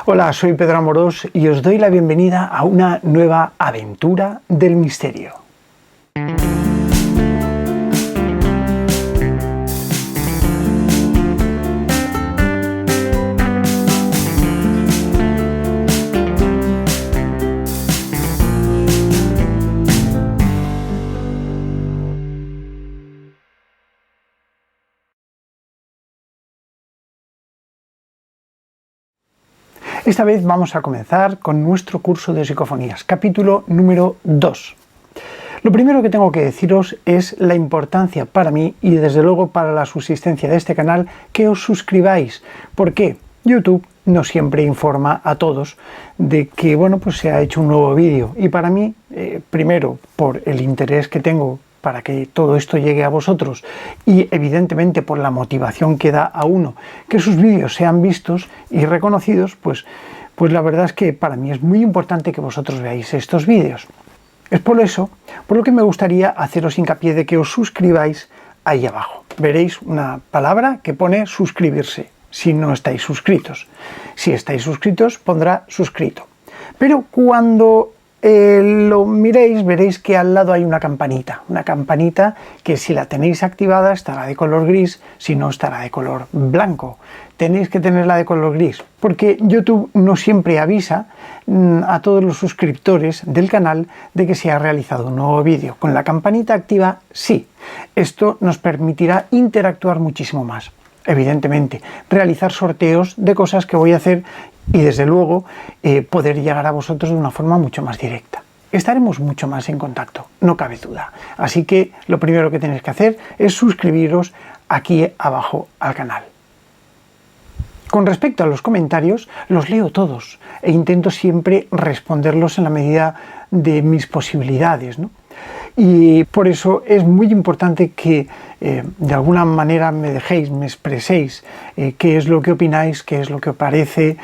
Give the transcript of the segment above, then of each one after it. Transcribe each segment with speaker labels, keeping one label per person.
Speaker 1: Hola, soy Pedro Amorós y os doy la bienvenida a una nueva aventura del misterio. Esta vez vamos a comenzar con nuestro curso de psicofonías, capítulo número 2. Lo primero que tengo que deciros es la importancia para mí y desde luego para la subsistencia de este canal que os suscribáis. ¿Por qué? YouTube no siempre informa a todos de que se ha hecho un nuevo vídeo y para mí, primero por el interés que tengo para que todo esto llegue a vosotros y evidentemente por la motivación que da a uno que sus vídeos sean vistos y reconocidos, pues la verdad es que para mí es muy importante que vosotros veáis estos vídeos. Es por eso por lo que me gustaría haceros hincapié de que os suscribáis ahí abajo. Veréis una palabra que pone suscribirse si no estáis suscritos. Si estáis suscritos pondrá suscrito. Pero cuando lo miréis, veréis que al lado hay una campanita que si la tenéis activada estará de color gris, si no estará de color blanco. Tenéis que tenerla de color gris, porque YouTube no siempre avisa a todos los suscriptores del canal de que se ha realizado un nuevo vídeo. Con la campanita activa, sí. Esto nos permitirá interactuar muchísimo más. Evidentemente, realizar sorteos de cosas que voy a hacer y desde luego poder llegar a vosotros de una forma mucho más directa. Estaremos mucho más en contacto, no cabe duda. Así que lo primero que tenéis que hacer es suscribiros aquí abajo al canal. Con respecto a los comentarios, los leo todos e intento siempre responderlos en la medida de mis posibilidades, ¿no? Y por eso es muy importante que de alguna manera me dejéis, me expreséis qué es lo que opináis, qué es lo que os parece,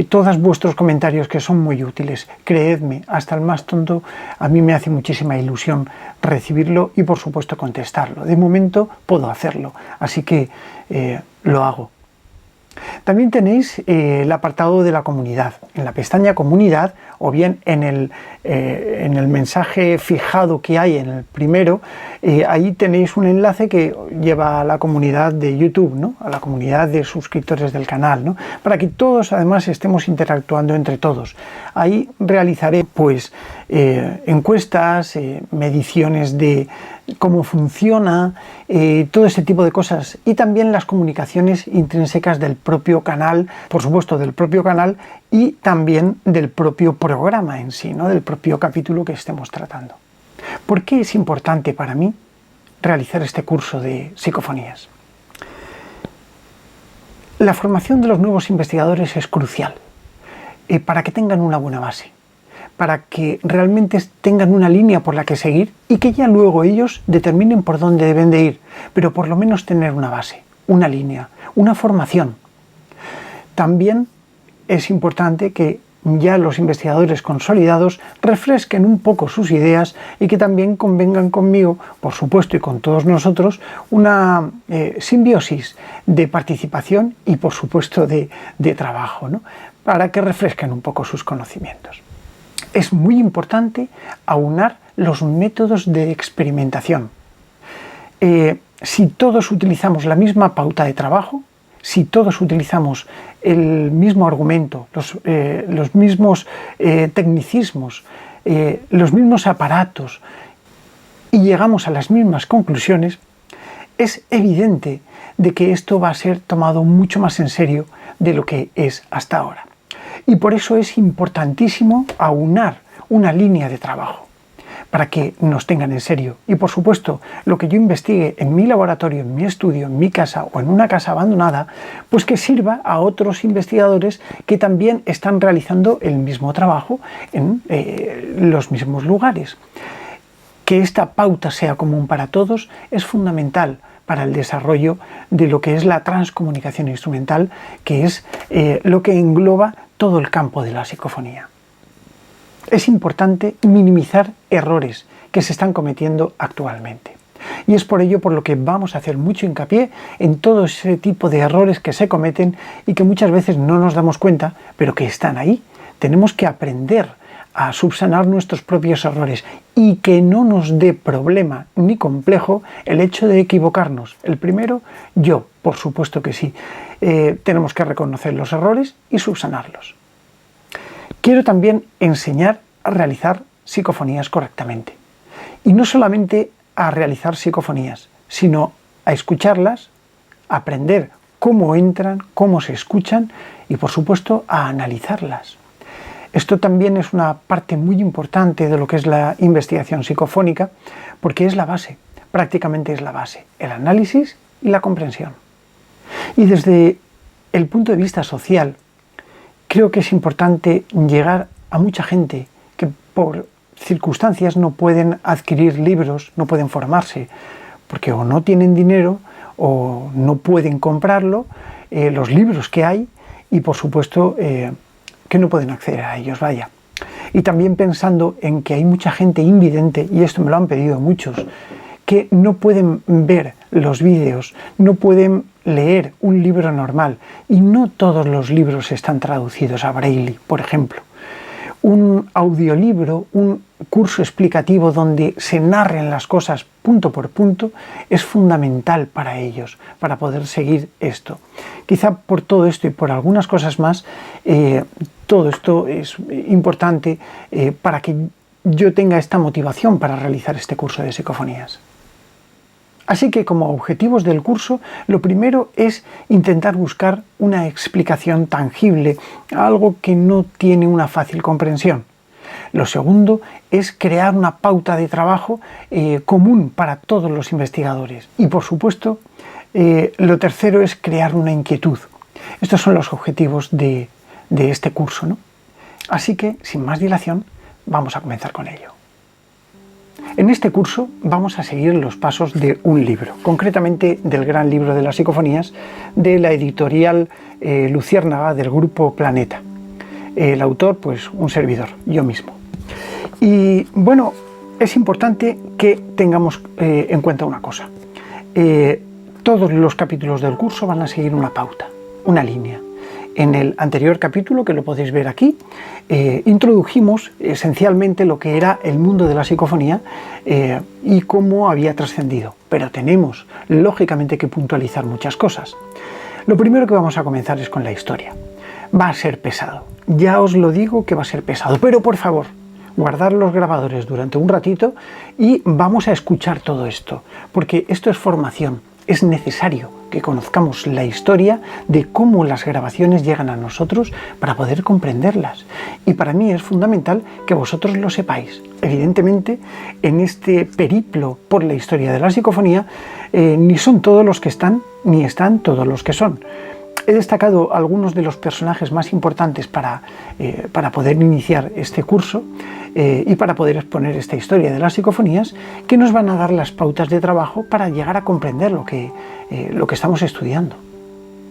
Speaker 1: todos vuestros comentarios que son muy útiles. Creedme, hasta el más tonto a mí me hace muchísima ilusión recibirlo y por supuesto contestarlo. De momento puedo hacerlo, así que lo hago. También tenéis el apartado de la comunidad, en la pestaña comunidad o bien en el mensaje fijado que hay en el primero, ahí tenéis un enlace que lleva a la comunidad de YouTube, ¿no? A la comunidad de suscriptores del canal, ¿no? Para que todos además estemos interactuando entre todos. Ahí realizaré encuestas, mediciones de cómo funciona, todo ese tipo de cosas y también las comunicaciones intrínsecas del propio canal, por supuesto del propio canal y también del propio programa en sí, ¿no? Del propio capítulo que estemos tratando. ¿Por qué es importante para mí realizar este curso de psicofonías? La formación de los nuevos investigadores es crucial para que tengan una buena base, para que realmente tengan una línea por la que seguir y que ya luego ellos determinen por dónde deben de ir, pero por lo menos tener una base, una línea, una formación. También es importante que ya los investigadores consolidados refresquen un poco sus ideas y que también convengan conmigo, por supuesto, y con todos nosotros, una simbiosis de participación y, por supuesto, de trabajo, ¿no? Para que refresquen un poco sus conocimientos. Es muy importante aunar los métodos de experimentación. Si todos utilizamos la misma pauta de trabajo, si todos utilizamos el mismo argumento, los mismos tecnicismos, los mismos aparatos y llegamos a las mismas conclusiones, es evidente de que esto va a ser tomado mucho más en serio de lo que es hasta ahora. Y por eso es importantísimo aunar una línea de trabajo para que nos tengan en serio. Y por supuesto, lo que yo investigue en mi laboratorio, en mi estudio, en mi casa o en una casa abandonada, pues que sirva a otros investigadores que también están realizando el mismo trabajo en los mismos lugares. Que esta pauta sea común para todos es fundamental para el desarrollo de lo que es la transcomunicación instrumental, que es lo que engloba todo el campo de la psicofonía. Es importante minimizar errores que se están cometiendo actualmente. Y es por ello por lo que vamos a hacer mucho hincapié en todo ese tipo de errores que se cometen y que muchas veces no nos damos cuenta, pero que están ahí. Tenemos que aprender a subsanar nuestros propios errores y que no nos dé problema ni complejo el hecho de equivocarnos. El primero, yo, por supuesto que sí. Tenemos que reconocer los errores y subsanarlos. Quiero también enseñar a realizar psicofonías correctamente. Y no solamente a realizar psicofonías, sino a escucharlas, a aprender cómo entran, cómo se escuchan y, por supuesto, a analizarlas. Esto también es una parte muy importante de lo que es la investigación psicofónica, porque es la base, prácticamente es la base, el análisis y la comprensión. Y desde el punto de vista social, creo que es importante llegar a mucha gente que por circunstancias no pueden adquirir libros, no pueden formarse, porque o no tienen dinero o no pueden comprarlo, los libros que hay, y por supuesto que no pueden acceder a ellos, vaya. Y también pensando en que hay mucha gente invidente, y esto me lo han pedido muchos, que no pueden ver los vídeos, no pueden leer un libro normal, y no todos los libros están traducidos a Braille, por ejemplo. Un audiolibro, un curso explicativo donde se narren las cosas punto por punto, es fundamental para ellos, para poder seguir esto. Quizá por todo esto y por algunas cosas más, todo esto es importante para que yo tenga esta motivación para realizar este curso de psicofonías. Así que como objetivos del curso, lo primero es intentar buscar una explicación tangible, algo que no tiene una fácil comprensión. Lo segundo es crear una pauta de trabajo común para todos los investigadores. Y por supuesto, lo tercero es crear una inquietud. Estos son los objetivos de este curso, ¿no? Así que, sin más dilación, vamos a comenzar con ello. En este curso vamos a seguir los pasos de un libro, concretamente del gran libro de las psicofonías de la editorial Luciérnaga del grupo Planeta. El autor, pues un servidor, yo mismo. Y bueno, es importante que tengamos en cuenta una cosa. Todos los capítulos del curso van a seguir una pauta, una línea. En el anterior capítulo, que lo podéis ver aquí, introdujimos esencialmente lo que era el mundo de la psicofonía y cómo había trascendido. Pero tenemos, lógicamente, que puntualizar muchas cosas. Lo primero que vamos a comenzar es con la historia. Va a ser pesado. Ya os lo digo que va a ser pesado. Pero por favor, guardar los grabadores durante un ratito y vamos a escuchar todo esto. Porque esto es formación. Es necesario que conozcamos la historia de cómo las grabaciones llegan a nosotros para poder comprenderlas. Y para mí es fundamental que vosotros lo sepáis. Evidentemente, en este periplo por la historia de la psicofonía, ni son todos los que están, ni están todos los que son. He destacado algunos de los personajes más importantes para poder iniciar este curso y para poder exponer esta historia de las psicofonías, que nos van a dar las pautas de trabajo para llegar a comprender lo que estamos estudiando.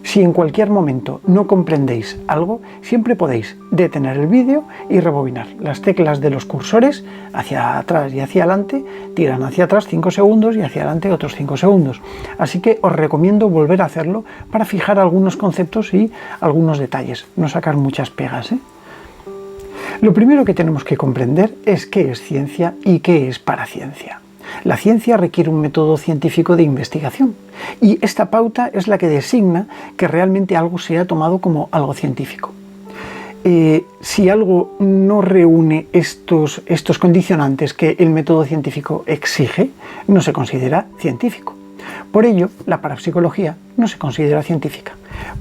Speaker 1: Si en cualquier momento no comprendéis algo, siempre podéis detener el vídeo y rebobinar. Las teclas de los cursores hacia atrás y hacia adelante tiran hacia atrás 5 segundos y hacia adelante otros 5 segundos. Así que os recomiendo volver a hacerlo para fijar algunos conceptos y algunos detalles, no sacar muchas pegas, ¿eh? Lo primero que tenemos que comprender es qué es ciencia y qué es paraciencia. La ciencia requiere un método científico de investigación y esta pauta es la que designa que realmente algo sea tomado como algo científico. Si algo no reúne estos condicionantes que el método científico exige, no se considera científico. Por ello, la parapsicología no se considera científica,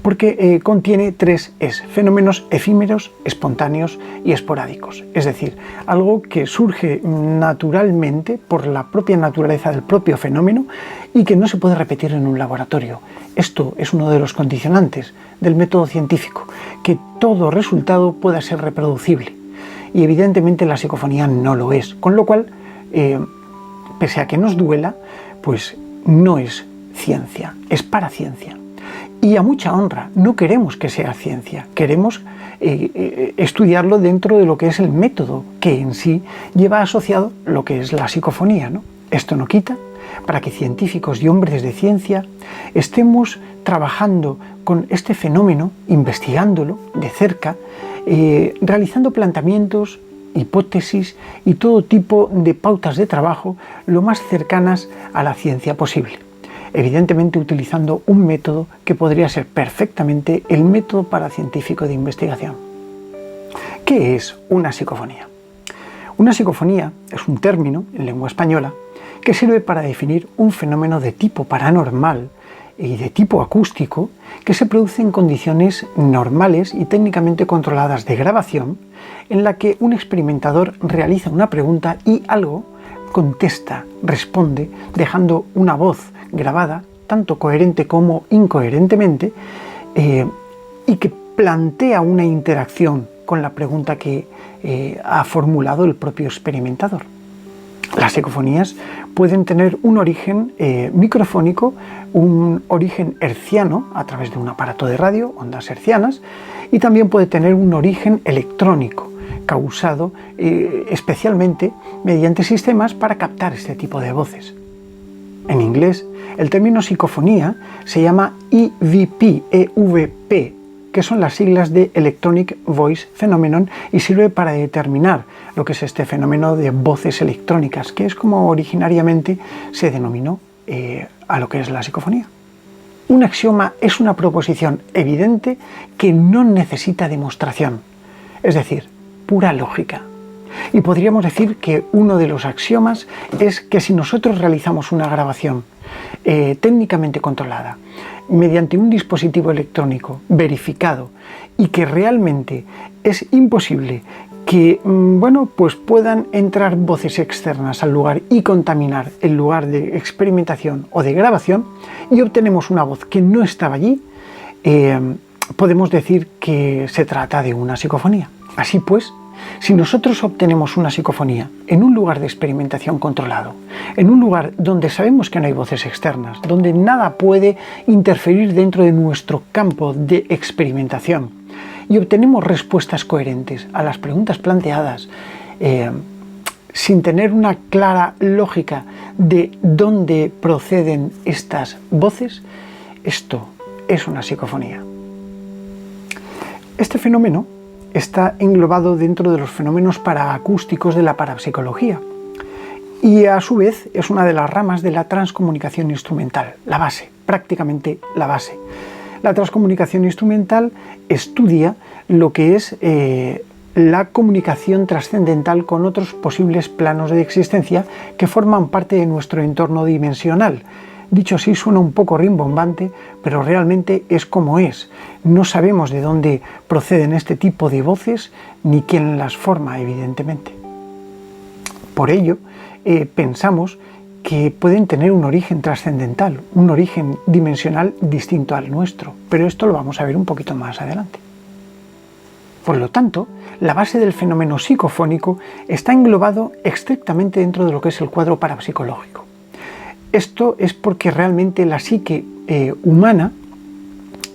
Speaker 1: porque contiene 3 Es, fenómenos efímeros, espontáneos y esporádicos. Es decir, algo que surge naturalmente por la propia naturaleza del propio fenómeno y que no se puede repetir en un laboratorio. Esto es uno de los condicionantes del método científico, que todo resultado pueda ser reproducible. Y evidentemente la psicofonía no lo es, con lo cual, pese a que nos duela, pues no es ciencia, es paraciencia. Y a mucha honra, no queremos que sea ciencia, queremos estudiarlo dentro de lo que es el método que en sí lleva asociado lo que es la psicofonía, ¿no? Esto no quita para que científicos y hombres de ciencia estemos trabajando con este fenómeno, investigándolo de cerca, realizando planteamientos, hipótesis y todo tipo de pautas de trabajo lo más cercanas a la ciencia posible. Evidentemente utilizando un método que podría ser perfectamente el método paracientífico de investigación. ¿Qué es una psicofonía? Una psicofonía es un término en lengua española que sirve para definir un fenómeno de tipo paranormal y de tipo acústico que se produce en condiciones normales y técnicamente controladas de grabación, en la que un experimentador realiza una pregunta y algo contesta, responde, dejando una voz grabada, tanto coherente como incoherentemente, y que plantea una interacción con la pregunta que ha formulado el propio experimentador. Las psicofonías pueden tener un origen microfónico, un origen hertziano a través de un aparato de radio, ondas hertzianas, y también puede tener un origen electrónico, causado especialmente mediante sistemas para captar este tipo de voces. En inglés, el término psicofonía se llama EVP, que son las siglas de Electronic Voice Phenomenon y sirve para determinar lo que es este fenómeno de voces electrónicas, que es como originariamente se denominó a lo que es la psicofonía. Un axioma es una proposición evidente que no necesita demostración, es decir, pura lógica. Y podríamos decir que uno de los axiomas es que si nosotros realizamos una grabación técnicamente controlada, mediante un dispositivo electrónico verificado y que realmente es imposible que pues puedan entrar voces externas al lugar y contaminar el lugar de experimentación o de grabación y obtenemos una voz que no estaba allí, podemos decir que se trata de una psicofonía. Así pues, si nosotros obtenemos una psicofonía en un lugar de experimentación controlado, en un lugar donde sabemos que no hay voces externas, donde nada puede interferir dentro de nuestro campo de experimentación, y obtenemos respuestas coherentes a las preguntas planteadas, sin tener una clara lógica de dónde proceden estas voces, esto es una psicofonía. Este fenómeno está englobado dentro de los fenómenos paraacústicos de la parapsicología y a su vez es una de las ramas de la transcomunicación instrumental, la base, prácticamente la base. La transcomunicación instrumental estudia lo que es la comunicación trascendental con otros posibles planos de existencia que forman parte de nuestro entorno dimensional. Dicho así suena un poco rimbombante, pero realmente es como es. No sabemos de dónde proceden este tipo de voces ni quién las forma, evidentemente. Por ello, pensamos que pueden tener un origen trascendental, un origen dimensional distinto al nuestro, pero esto lo vamos a ver un poquito más adelante. Por lo tanto, la base del fenómeno psicofónico está englobado estrictamente dentro de lo que es el cuadro parapsicológico. Esto es porque realmente la psique humana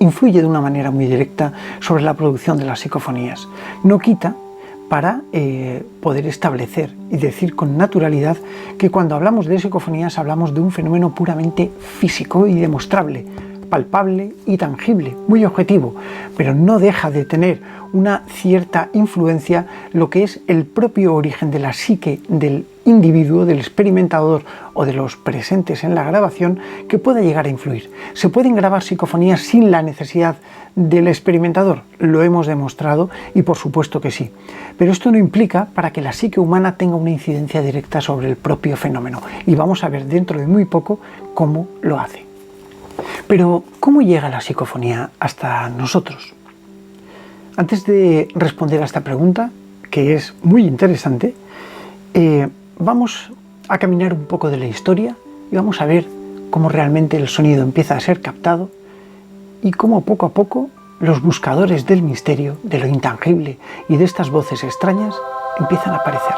Speaker 1: influye de una manera muy directa sobre la producción de las psicofonías. No quita para poder establecer y decir con naturalidad que cuando hablamos de psicofonías hablamos de un fenómeno puramente físico y demostrable, palpable y tangible, muy objetivo, pero no deja de tener una cierta influencia lo que es el propio origen de la psique del individuo, del experimentador o de los presentes en la grabación, que puede llegar a influir. ¿Se pueden grabar psicofonías sin la necesidad del experimentador? Lo hemos demostrado y por supuesto que sí. Pero esto no implica para que la psique humana tenga una incidencia directa sobre el propio fenómeno. Y vamos a ver dentro de muy poco cómo lo hace. Pero, ¿cómo llega la psicofonía hasta nosotros? Antes de responder a esta pregunta, que es muy interesante, vamos a caminar un poco de la historia y vamos a ver cómo realmente el sonido empieza a ser captado y cómo poco a poco los buscadores del misterio, de lo intangible y de estas voces extrañas empiezan a aparecer.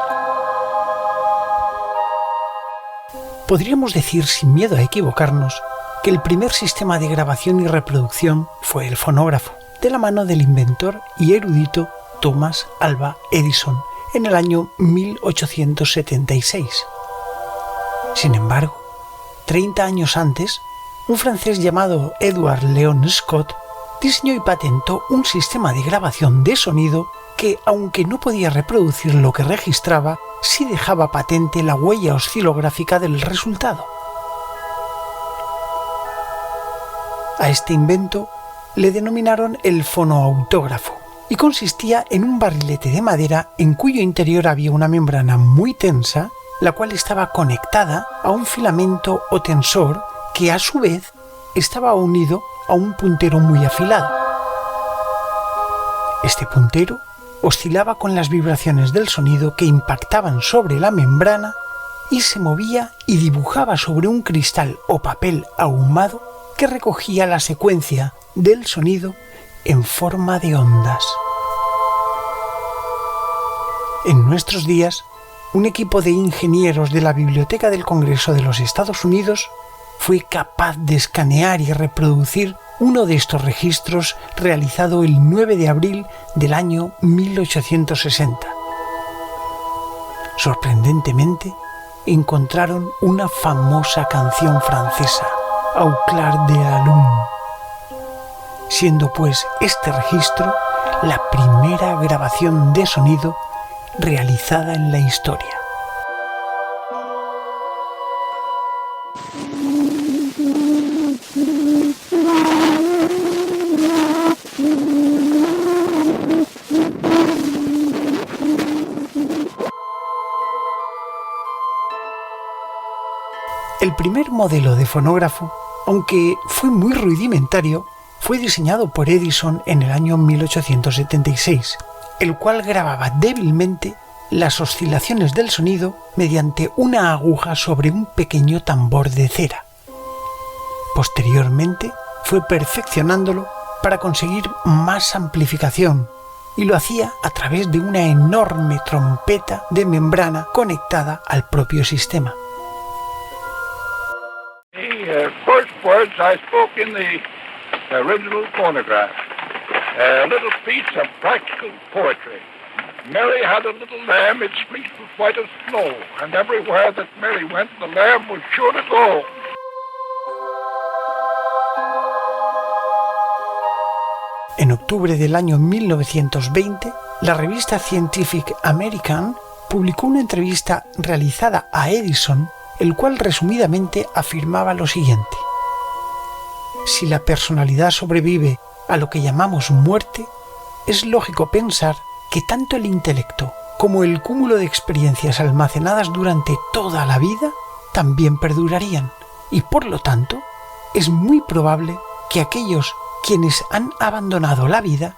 Speaker 1: Podríamos decir sin miedo a equivocarnos que el primer sistema de grabación y reproducción fue el fonógrafo, de la mano del inventor y erudito Thomas Alva Edison en el año 1876. Sin embargo, 30 años antes, un francés llamado Edward Leon Scott diseñó y patentó un sistema de grabación de sonido que, aunque no podía reproducir lo que registraba, sí dejaba patente la huella oscilográfica del resultado. A este invento le denominaron el fonoautógrafo y consistía en un barrilete de madera en cuyo interior había una membrana muy tensa, la cual estaba conectada a un filamento o tensor que a su vez estaba unido a un puntero muy afilado. Este puntero oscilaba con las vibraciones del sonido que impactaban sobre la membrana y se movía y dibujaba sobre un cristal o papel ahumado que recogía la secuencia del sonido en forma de ondas. En nuestros días, un equipo de ingenieros de la Biblioteca del Congreso de los Estados Unidos fue capaz de escanear y reproducir uno de estos registros realizado el 9 de abril del año 1860. Sorprendentemente, encontraron una famosa canción francesa, Au clair de la lune, siendo pues este registro la primera grabación de sonido realizada en la historia. El primer modelo de fonógrafo, aunque fue muy rudimentario, fue diseñado por Edison en el año 1876, el cual grababa débilmente las oscilaciones del sonido mediante una aguja sobre un pequeño tambor de cera. Posteriormente fue perfeccionándolo para conseguir más amplificación y lo hacía a través de una enorme trompeta de membrana conectada al propio sistema.
Speaker 2: The first words I spoke in the original phonograph, a little piece of practical poetry. Mary had a little lamb, its fleece was white as snow, and everywhere that Mary went, the lamb was sure to go.
Speaker 1: En octubre del año 1920, la revista Scientific American publicó una entrevista realizada a Edison, el cual resumidamente afirmaba lo siguiente: si la personalidad sobrevive a lo que llamamos muerte, es lógico pensar que tanto el intelecto como el cúmulo de experiencias almacenadas durante toda la vida también perdurarían, y por lo tanto es muy probable que aquellos quienes han abandonado la vida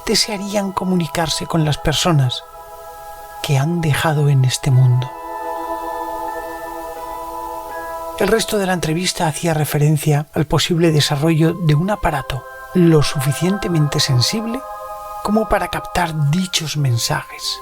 Speaker 1: desearían comunicarse con las personas que han dejado en este mundo. El resto de la entrevista hacía referencia al posible desarrollo de un aparato lo suficientemente sensible como para captar dichos mensajes.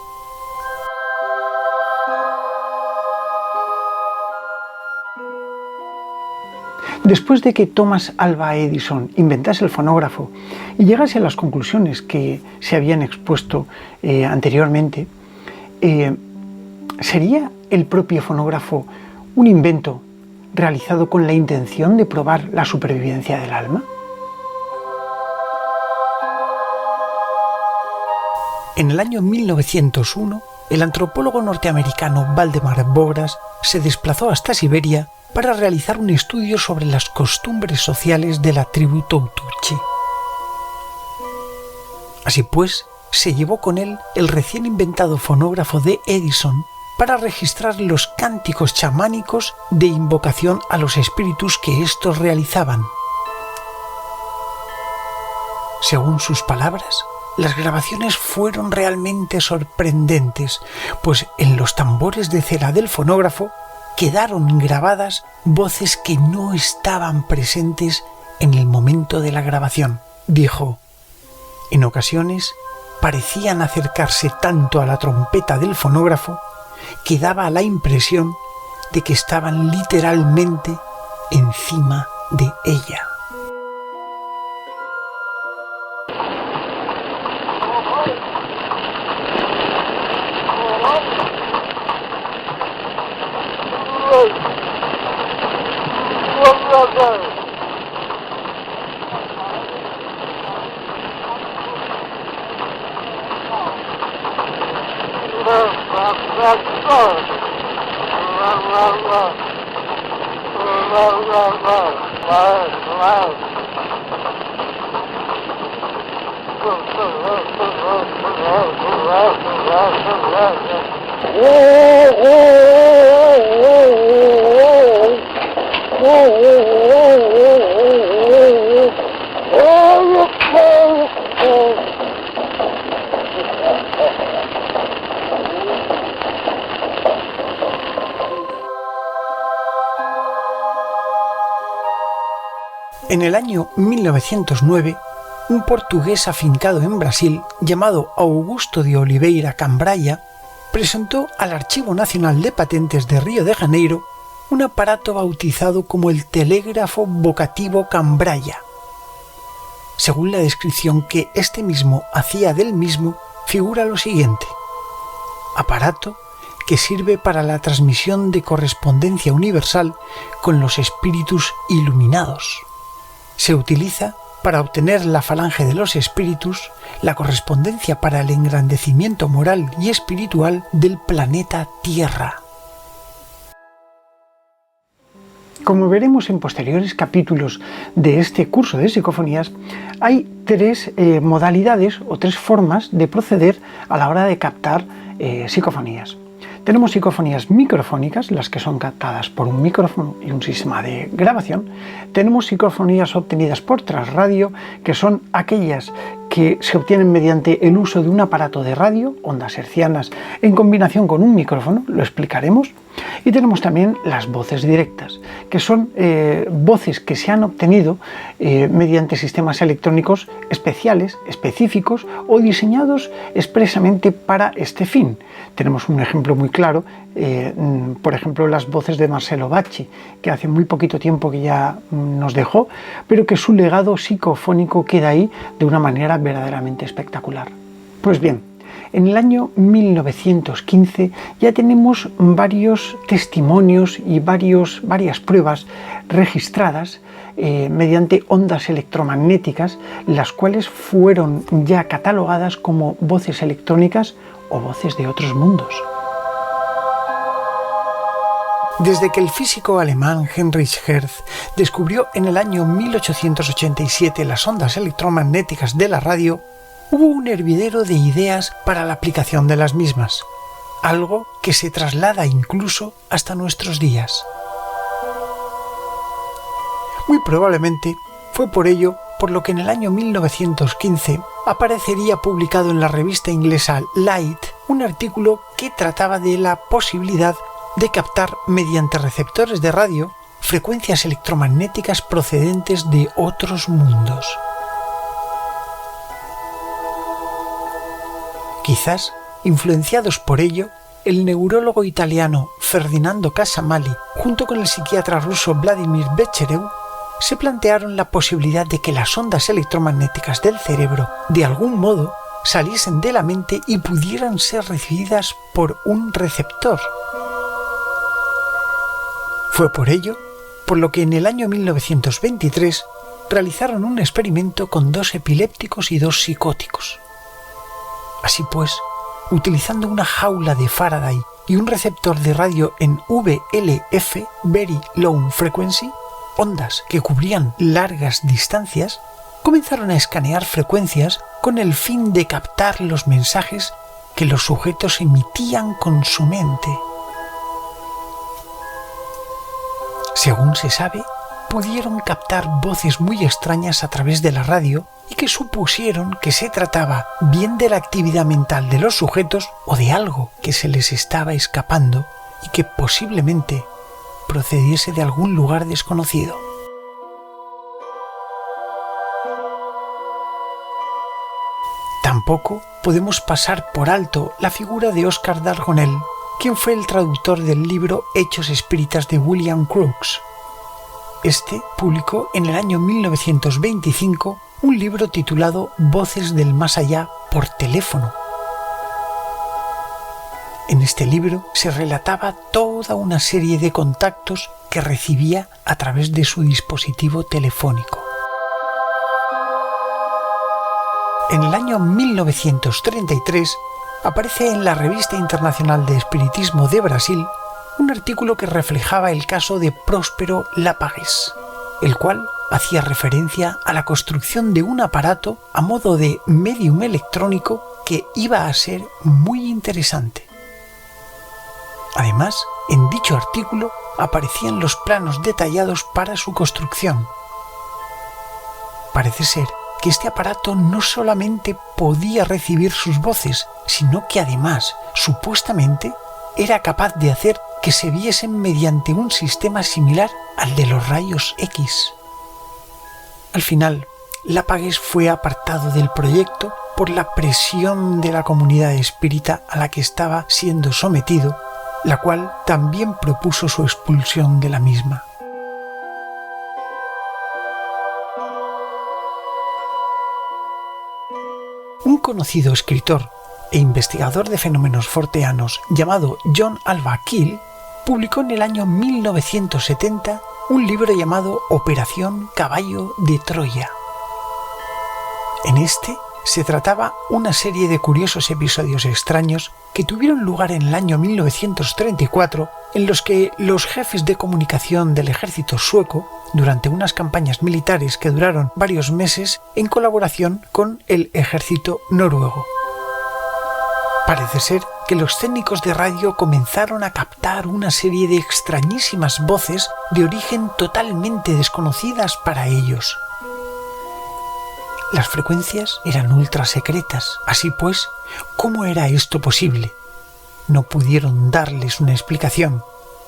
Speaker 1: Después de que Thomas Alva Edison inventase el fonógrafo y llegase a las conclusiones que se habían expuesto anteriormente, ¿sería el propio fonógrafo un invento realizado con la intención de probar la supervivencia del alma? En el año 1901, el antropólogo norteamericano Valdemar Bogras se desplazó hasta Siberia para realizar un estudio sobre las costumbres sociales de la tribu Toutouchi. Así pues, se llevó con él el recién inventado fonógrafo de Edison para registrar los cánticos chamánicos de invocación a los espíritus que éstos realizaban. Según sus palabras, las grabaciones fueron realmente sorprendentes, pues en los tambores de cera del fonógrafo quedaron grabadas voces que no estaban presentes en el momento de la grabación. Dijo: en ocasiones parecían acercarse tanto a la trompeta del fonógrafo que daba la impresión de que estaban literalmente encima de ella. En el año 1909, un portugués afincado en Brasil llamado Augusto de Oliveira Cambraia presentó al Archivo Nacional de Patentes de Río de Janeiro un aparato bautizado como el telégrafo vocativo Cambraia. Según la descripción que este mismo hacía del mismo, figura lo siguiente: aparato que sirve para la transmisión de correspondencia universal con los espíritus iluminados. Se utiliza para obtener la falange de los espíritus, la correspondencia para el engrandecimiento moral y espiritual del planeta Tierra. Como veremos en posteriores capítulos de este curso de psicofonías, hay tres modalidades o tres formas de proceder a la hora de captar psicofonías. Tenemos psicofonías microfónicas, las que son captadas por un micrófono y un sistema de grabación. Tenemos psicofonías obtenidas por trasradio, que son aquellas que se obtienen mediante el uso de un aparato de radio, ondas hertzianas, en combinación con un micrófono, lo explicaremos. Y tenemos también las voces directas, que son voces que se han obtenido mediante sistemas electrónicos especiales, específicos o diseñados expresamente para este fin. Tenemos un ejemplo muy claro, por ejemplo, las voces de Marcelo Bacci, que hace muy poquito tiempo que ya nos dejó, pero que su legado psicofónico queda ahí de una manera verdaderamente espectacular. Pues bien, en el año 1915 ya tenemos varios testimonios y varias pruebas registradas mediante ondas electromagnéticas, las cuales fueron ya catalogadas como voces electrónicas o voces de otros mundos. Desde que el físico alemán Heinrich Hertz descubrió en el año 1887 las ondas electromagnéticas de la radio, hubo un hervidero de ideas para la aplicación de las mismas, algo que se traslada incluso hasta nuestros días. Muy probablemente fue por ello por lo que en el año 1915 aparecería publicado en la revista inglesa Light un artículo que trataba de la posibilidad de captar mediante receptores de radio frecuencias electromagnéticas procedentes de otros mundos. Quizás, influenciados por ello, el neurólogo italiano Ferdinando Casamali, junto con el psiquiatra ruso Vladimir Becherev, se plantearon la posibilidad de que las ondas electromagnéticas del cerebro, de algún modo, saliesen de la mente y pudieran ser recibidas por un receptor. Fue por ello por lo que en el año 1923 realizaron un experimento con 2 epilépticos y 2 psicóticos. Así pues, utilizando una jaula de Faraday y un receptor de radio en VLF, Very Low Frequency, ondas que cubrían largas distancias, comenzaron a escanear frecuencias con el fin de captar los mensajes que los sujetos emitían con su mente. Según se sabe, pudieron captar voces muy extrañas a través de la radio y que supusieron que se trataba bien de la actividad mental de los sujetos o de algo que se les estaba escapando y que posiblemente procediese de algún lugar desconocido. Tampoco podemos pasar por alto la figura de Oscar Dargonel, quien fue el traductor del libro Hechos Espíritas de William Crookes. Este publicó en el año 1925 un libro titulado Voces del Más Allá por teléfono. En este libro se relataba toda una serie de contactos que recibía a través de su dispositivo telefónico. En el año 1933 aparece en la Revista Internacional de Espiritismo de Brasil un artículo que reflejaba el caso de Próspero Lápagues, el cual hacía referencia a la construcción de un aparato a modo de medium electrónico que iba a ser muy interesante. Además, en dicho artículo aparecían los planos detallados para su construcción. Parece ser que este aparato no solamente podía recibir sus voces, sino que además, supuestamente, era capaz de hacer que se viesen mediante un sistema similar al de los rayos X. Al final, Lápagues fue apartado del proyecto por la presión de la comunidad espírita a la que estaba siendo sometido, la cual también propuso su expulsión de la misma. Un conocido escritor e investigador de fenómenos forteanos llamado John Alva Keel publicó en el año 1970 un libro llamado Operación Caballo de Troya. En este se trataba una serie de curiosos episodios extraños que tuvieron lugar en el año 1934, en los que los jefes de comunicación del ejército sueco, durante unas campañas militares que duraron varios meses en colaboración con el ejército noruego. Parece ser que los técnicos de radio comenzaron a captar una serie de extrañísimas voces de origen totalmente desconocidas para ellos. Las frecuencias eran ultra secretas, así pues, ¿cómo era esto posible? No pudieron darles una explicación.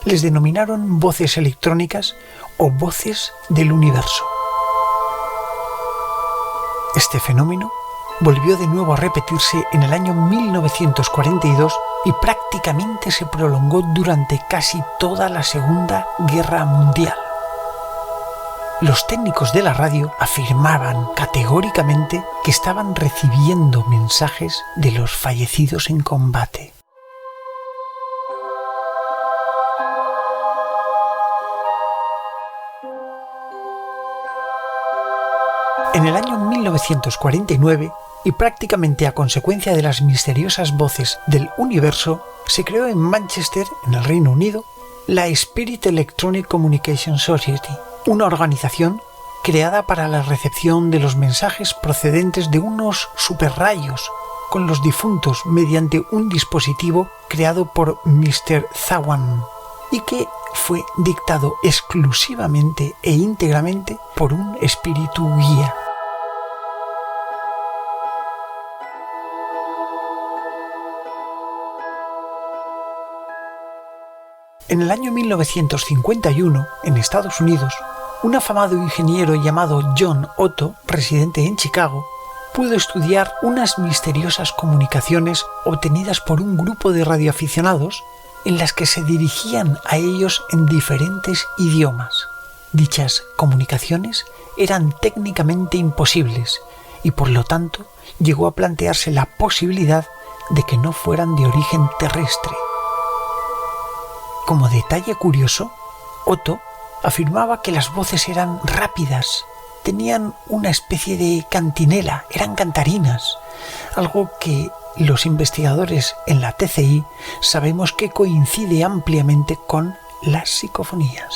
Speaker 1: Les denominaron voces electrónicas o voces del universo. Este fenómeno volvió de nuevo a repetirse en el año 1942 y prácticamente se prolongó durante casi toda la Segunda Guerra Mundial. Los técnicos de la radio afirmaban categóricamente que estaban recibiendo mensajes de los fallecidos en combate. En el año 1949, y prácticamente a consecuencia de las misteriosas voces del universo, se creó en Manchester, en el Reino Unido, la Spirit Electronic Communication Society, una organización creada para la recepción de los mensajes procedentes de unos superrayos con los difuntos mediante un dispositivo creado por Mr. Zawan y que fue dictado exclusivamente e íntegramente por un espíritu guía. En el año 1951, en Estados Unidos, un afamado ingeniero llamado John Otto, residente en Chicago, pudo estudiar unas misteriosas comunicaciones obtenidas por un grupo de radioaficionados en las que se dirigían a ellos en diferentes idiomas. Dichas comunicaciones eran técnicamente imposibles y por lo tanto llegó a plantearse la posibilidad de que no fueran de origen terrestre. Como detalle curioso, Otto afirmaba que las voces eran rápidas, tenían una especie de cantinela, eran cantarinas, algo que los investigadores en la TCI sabemos que coincide ampliamente con las psicofonías.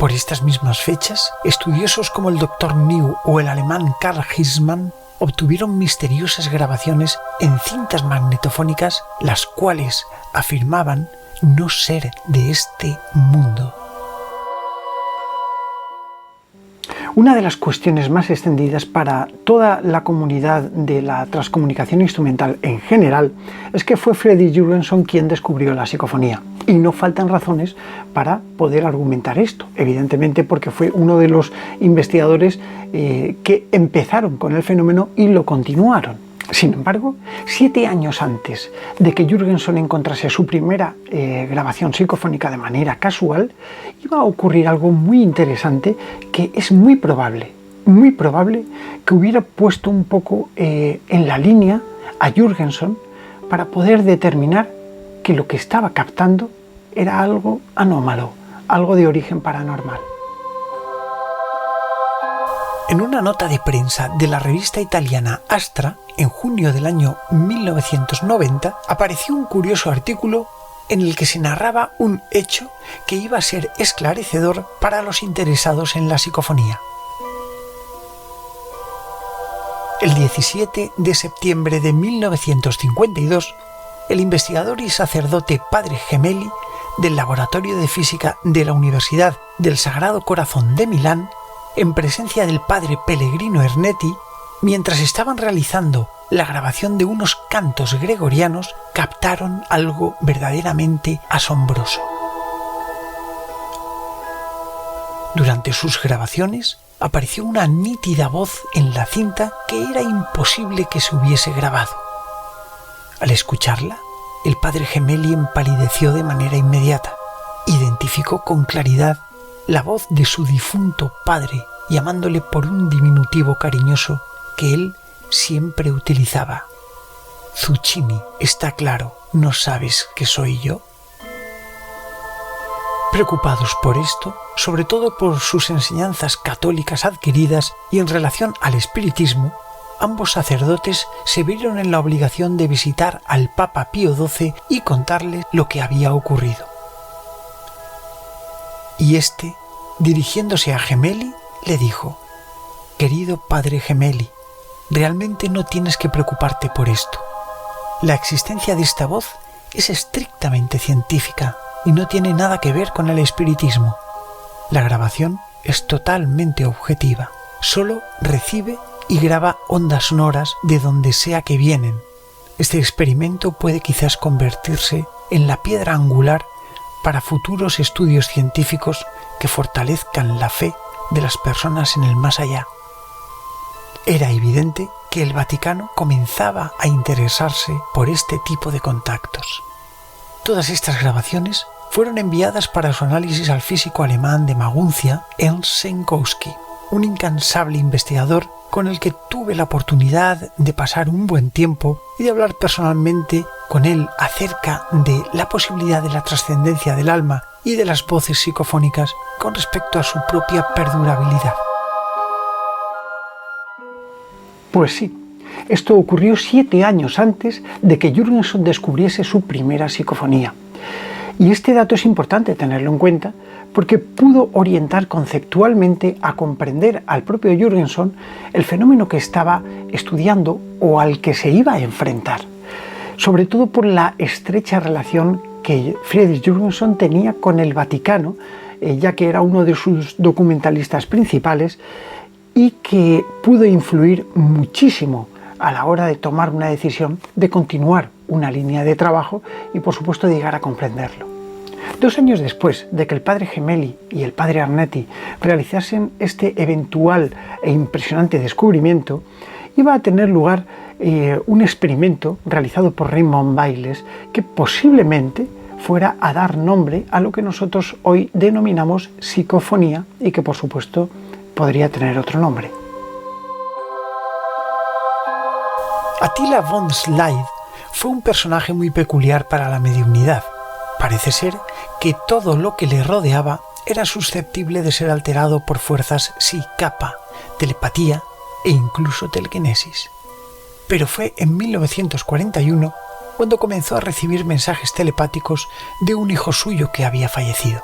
Speaker 1: Por estas mismas fechas, estudiosos como el Dr. New o el alemán Karl Hirschmann obtuvieron misteriosas grabaciones en cintas magnetofónicas, las cuales afirmaban no ser de este mundo.
Speaker 3: Una de las cuestiones más extendidas para toda la comunidad de la transcomunicación instrumental en general es que fue Freddy Jurgenson quien descubrió la psicofonía. Y no faltan razones para poder argumentar esto, evidentemente porque fue uno de los investigadores que empezaron con el fenómeno y lo continuaron. Sin embargo, 7 años antes de que Jurgenson encontrase su primera grabación psicofónica de manera casual, iba a ocurrir algo muy interesante que es muy probable que hubiera puesto un poco en la línea a Jurgenson para poder determinar que lo que estaba captando era algo anómalo, algo de origen paranormal. En una nota de prensa de la revista italiana Astra, en junio del año 1990, apareció un curioso artículo en el que se narraba un hecho que iba a ser esclarecedor para los interesados en la psicofonía. El 17 de septiembre de 1952, el investigador y sacerdote padre Gemelli del Laboratorio de Física de la Universidad del Sagrado Corazón de Milán, en presencia del padre Pellegrino Ernetti, mientras estaban realizando la grabación de unos cantos gregorianos, captaron algo verdaderamente asombroso. Durante sus grabaciones apareció una nítida voz en la cinta que era imposible que se hubiese grabado. Al escucharla, el padre Gemelli empalideció de manera inmediata. Identificó con claridad la voz de su difunto padre, llamándole por un diminutivo cariñoso que él siempre utilizaba. Zucchini, está claro, ¿no sabes que soy yo? Preocupados por esto, sobre todo por sus enseñanzas católicas adquiridas y en relación al espiritismo, ambos sacerdotes se vieron en la obligación de visitar al Papa Pío XII y contarle lo que había ocurrido. Y éste, dirigiéndose a Gemelli, le dijo: «Querido padre Gemelli, realmente no tienes que preocuparte por esto. La existencia de esta voz es estrictamente científica y no tiene nada que ver con el espiritismo. La grabación es totalmente objetiva. Solo recibe y graba ondas sonoras de donde sea que vienen. Este experimento puede quizás convertirse en la piedra angular para futuros estudios científicos que fortalezcan la fe de las personas en el más allá». Era evidente que el Vaticano comenzaba a interesarse por este tipo de contactos. Todas estas grabaciones fueron enviadas para su análisis al físico alemán de Maguncia, Ernst Senkowski, un incansable investigador con el que tuve la oportunidad de pasar un buen tiempo y de hablar personalmente con él acerca de la posibilidad de la trascendencia del alma y de las voces psicofónicas con respecto a su propia perdurabilidad.
Speaker 1: Pues sí, esto ocurrió 7 años antes de que Jürgenson descubriese su primera psicofonía. Y este dato es importante tenerlo en cuenta porque pudo orientar conceptualmente a comprender al propio Jürgenson el fenómeno que estaba estudiando o al que se iba a enfrentar, sobre todo por la estrecha relación que Friedrich Jürgenson tenía con el Vaticano, ya que era uno de sus documentalistas principales y que pudo influir muchísimo a la hora de tomar una decisión de continuar una línea de trabajo y por supuesto de llegar a comprenderlo. 2 años después de que el padre Gemelli y el padre Ernetti realizasen este eventual e impresionante descubrimiento, iba a tener lugar un experimento realizado por Raymond Bayles que posiblemente fuera a dar nombre a lo que nosotros hoy denominamos psicofonía y que por supuesto podría tener otro nombre.
Speaker 3: Attila von Slide fue un personaje muy peculiar para la mediumnidad. Parece ser que todo lo que le rodeaba era susceptible de ser alterado por fuerzas psi-kappa, telepatía e incluso telequinesis. Pero fue en 1941 cuando comenzó a recibir mensajes telepáticos de un hijo suyo que había fallecido.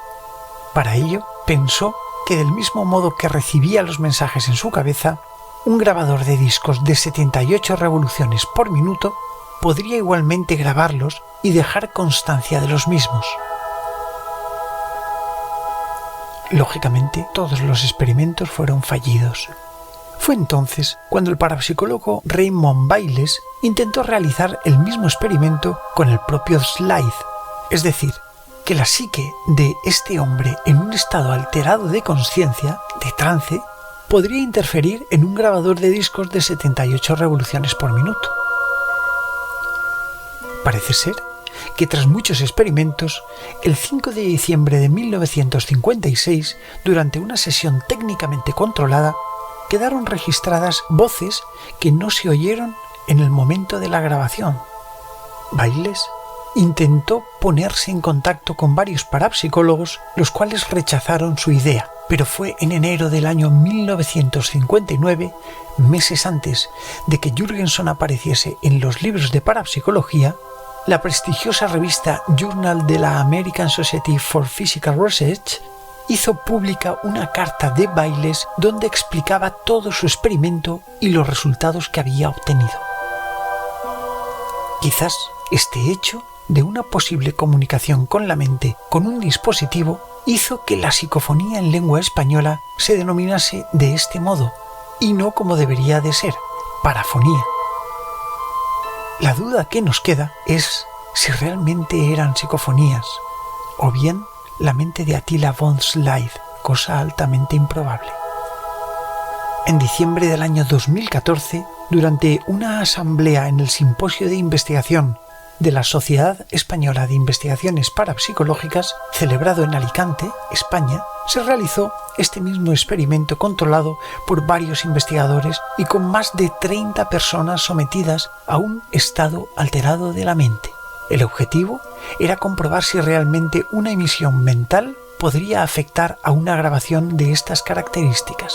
Speaker 3: Para ello, pensó que del mismo modo que recibía los mensajes en su cabeza, un grabador de discos de 78 revoluciones por minuto podría igualmente grabarlos y dejar constancia de los mismos. Lógicamente, todos los experimentos fueron fallidos. Fue entonces cuando el parapsicólogo Raymond Bayles intentó realizar el mismo experimento con el propio Slide, es decir, que la psique de este hombre en un estado alterado de conciencia, de trance, podría interferir en un grabador de discos de 78 revoluciones por minuto. Parece ser que tras muchos experimentos, el 5 de diciembre de 1956, durante una sesión técnicamente controlada, quedaron registradas voces que no se oyeron en el momento de la grabación. Bayles intentó ponerse en contacto con varios parapsicólogos, los cuales rechazaron su idea, Pero fue en enero del año 1959, meses antes de que Jürgenson apareciese en los libros de parapsicología, la prestigiosa revista Journal de la American Society for Physical Research hizo pública una carta de Bayles donde explicaba todo su experimento y los resultados que había obtenido. Quizás este hecho de una posible comunicación con la mente con un dispositivo hizo que la psicofonía en lengua española se denominase de este modo y no como debería de ser, parafonía. La duda que nos queda es si realmente eran psicofonías o bien la mente de Attila von Schleid, cosa altamente improbable. En diciembre del año 2014, durante una asamblea en el Simposio de Investigación de la Sociedad Española de Investigaciones Parapsicológicas, celebrado en Alicante, España, se realizó este mismo experimento controlado por varios investigadores y con más de 30 personas sometidas a un estado alterado de la mente. El objetivo era comprobar si realmente una emisión mental podría afectar a una grabación de estas características.